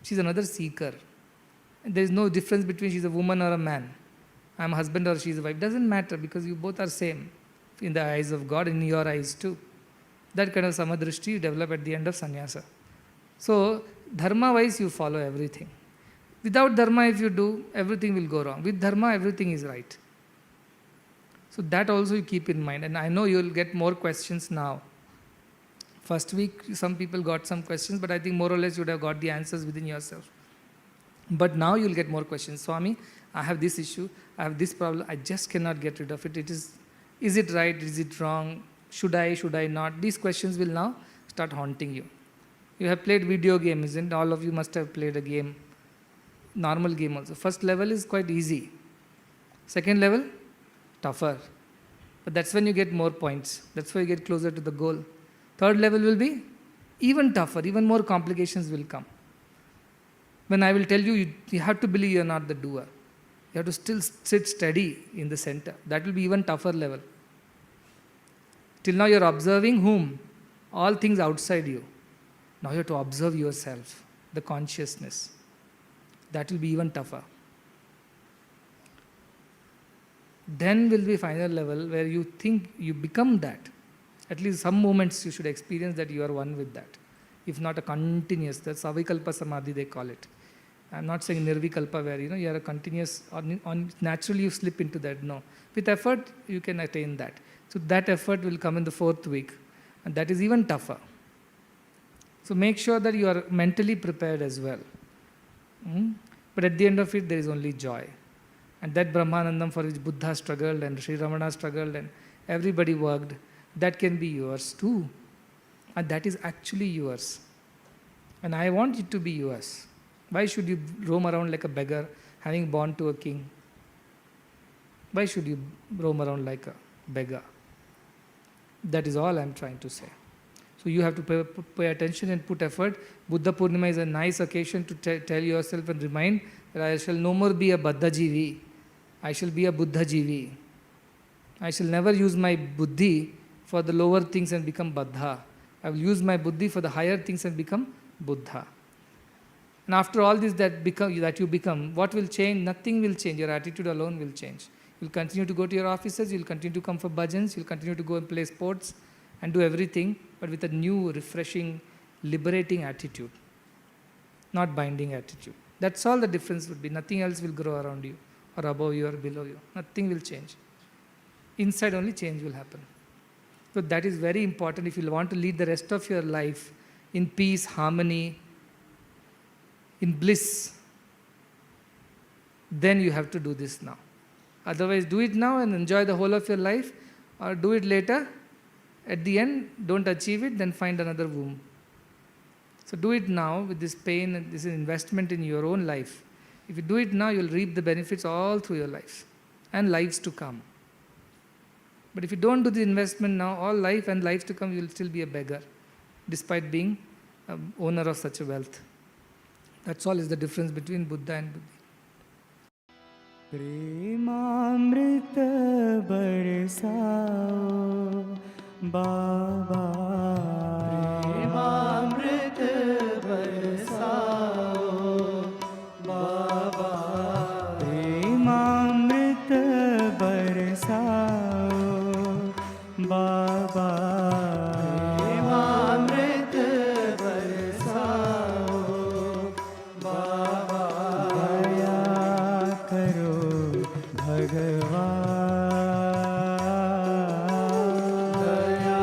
She's another seeker. And there is no difference between she's a woman or a man. I'm a husband or she's a wife. Doesn't matter because you both are same in the eyes of God, in your eyes too. That kind of samadrishti you develop at the end of sannyasa. So, dharma wise, you follow everything. Without dharma, if you do, everything will go wrong. With dharma, everything is right. So, that also you keep in mind. And I know you will get more questions now. First week, some people got some questions, but I think more or less you would have got the answers within yourself. But now you will get more questions. Swami, I have this issue, I have this problem, I just cannot get rid of it. Is it right? Is it wrong? Should I not? These questions will now start haunting you. You have played video game, isn't it? All of you must have played a game, normal game also. First level is quite easy. Second level, tougher. But that's when you get more points. That's why you get closer to the goal. Third level will be even tougher, even more complications will come. When I will tell you, you have to believe you are not the doer. You have to still sit steady in the center. That will be even tougher level. Till now you are observing whom? All things outside you. Now you have to observe yourself, the consciousness. That will be even tougher. Then will be final level where you think you become that. At least some moments you should experience that you are one with that. If not a continuous, that's avikalpa samadhi they call it. I'm not saying nirvikalpa where you are a continuous, naturally you slip into that. No. With effort you can attain that. So that effort will come in the fourth week. And that is even tougher. So make sure that you are mentally prepared as well. But at the end of it there is only joy. And that Brahmanandam for which Buddha struggled and Sri Ramana struggled and everybody worked, that can be yours too. And that is actually yours. And I want it to be yours. Why should you roam around like a beggar, having born to a king? Why should you roam around like a beggar? That is all I am trying to say. So you have to pay attention and put effort. Buddha Purnima is a nice occasion to tell yourself and remind that I shall no more be a Baddha Jivi. I shall be a Buddha Jivi. I shall never use my buddhi for the lower things and become Baddha. I will use my buddhi for the higher things and become Buddha. And after all this that you become, what will change? Nothing will change. Your attitude alone will change. You'll continue to go to your offices, you'll continue to come for bhajans, you'll continue to go and play sports and do everything, but with a new, refreshing, liberating attitude, not binding attitude. That's all the difference would be. Nothing else will grow around you or above you or below you. Nothing will change. Inside only change will happen. So that is very important if you want to lead the rest of your life in peace, harmony, in bliss. Then you have to do this now. Otherwise, do it now and enjoy the whole of your life, or do it later. At the end, don't achieve it, then find another womb. So do it now with this pain and this investment in your own life. If you do it now, you'll reap the benefits all through your life and lives to come. But if you don't do the investment now, all life and lives to come, you'll still be a beggar, despite being an owner of such a wealth. That's all is the difference between Buddha and Buddhi. प्रेमामृत बरसाओ बाबा, प्रेमामृत बरसाओ बाबा, प्रेमामृत बरसाओ बाबा, प्रेमामृत बरसाओ बाबा, दया करो भगवान, दया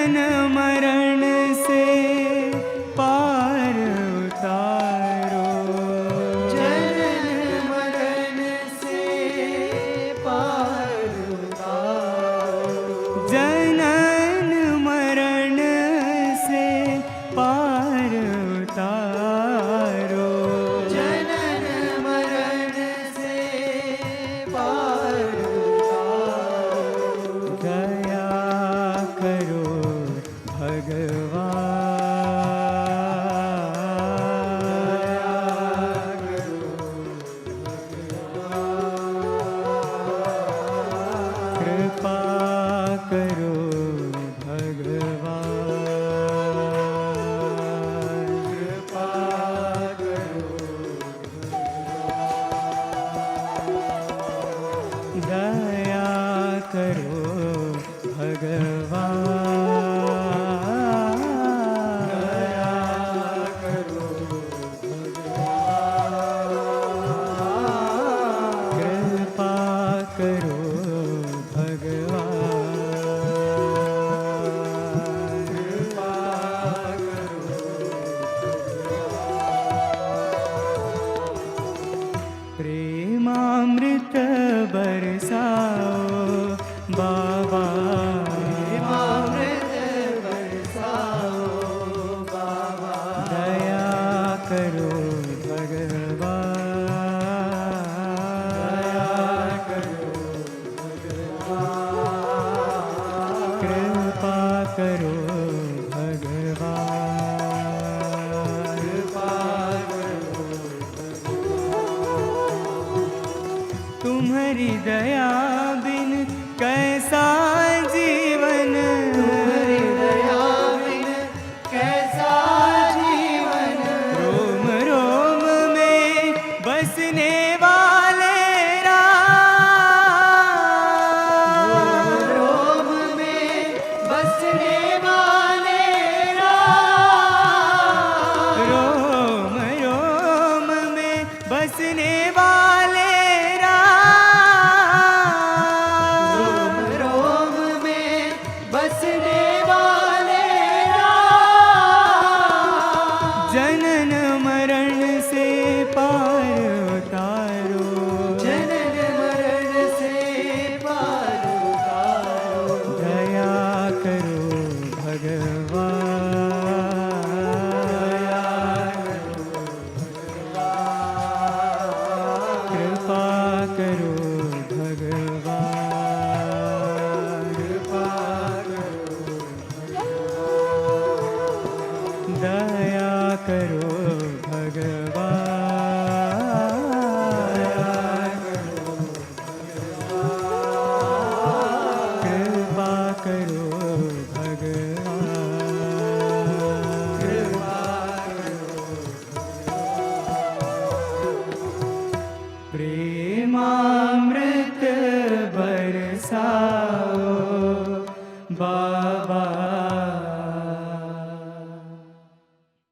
जनन मरण से पार उतारो, जनन मरण से पार उतारो, जनन मरण से पार उतारो, जनन मरण से पार उतारो, दया करो भगवान, कृपा करो भगवान, कृपा करो, दया करो भगवान, दया करो भगवान, कृपा करो भगवान, कृपा करो, प्रेमामृत बरसाओ बाबा, प्रेमामृत बरसाओ बाबा, दया करो भगवान, दया करो भगवान, कृपा करो भगवान, कृपा करो, तुम्हारी दया बिन कैसा जीवन, तुम्हारी दया बिन कैसा जीवन, रोम रोम में बसने वाले राम, रोम में बसने वाले राम, रोम रोम में बसने वाले राम, रोम में बसने वाले राम, जनन मरण से पार उतारो, जनन मरण से पार उतारो, दया करो भगवान, दया करो भगवान, कृपा करो भगवान, कृपा करो भगवान, दया करो भगवान, कृपा करो भगवान, कृपा करो, प्रेमामृत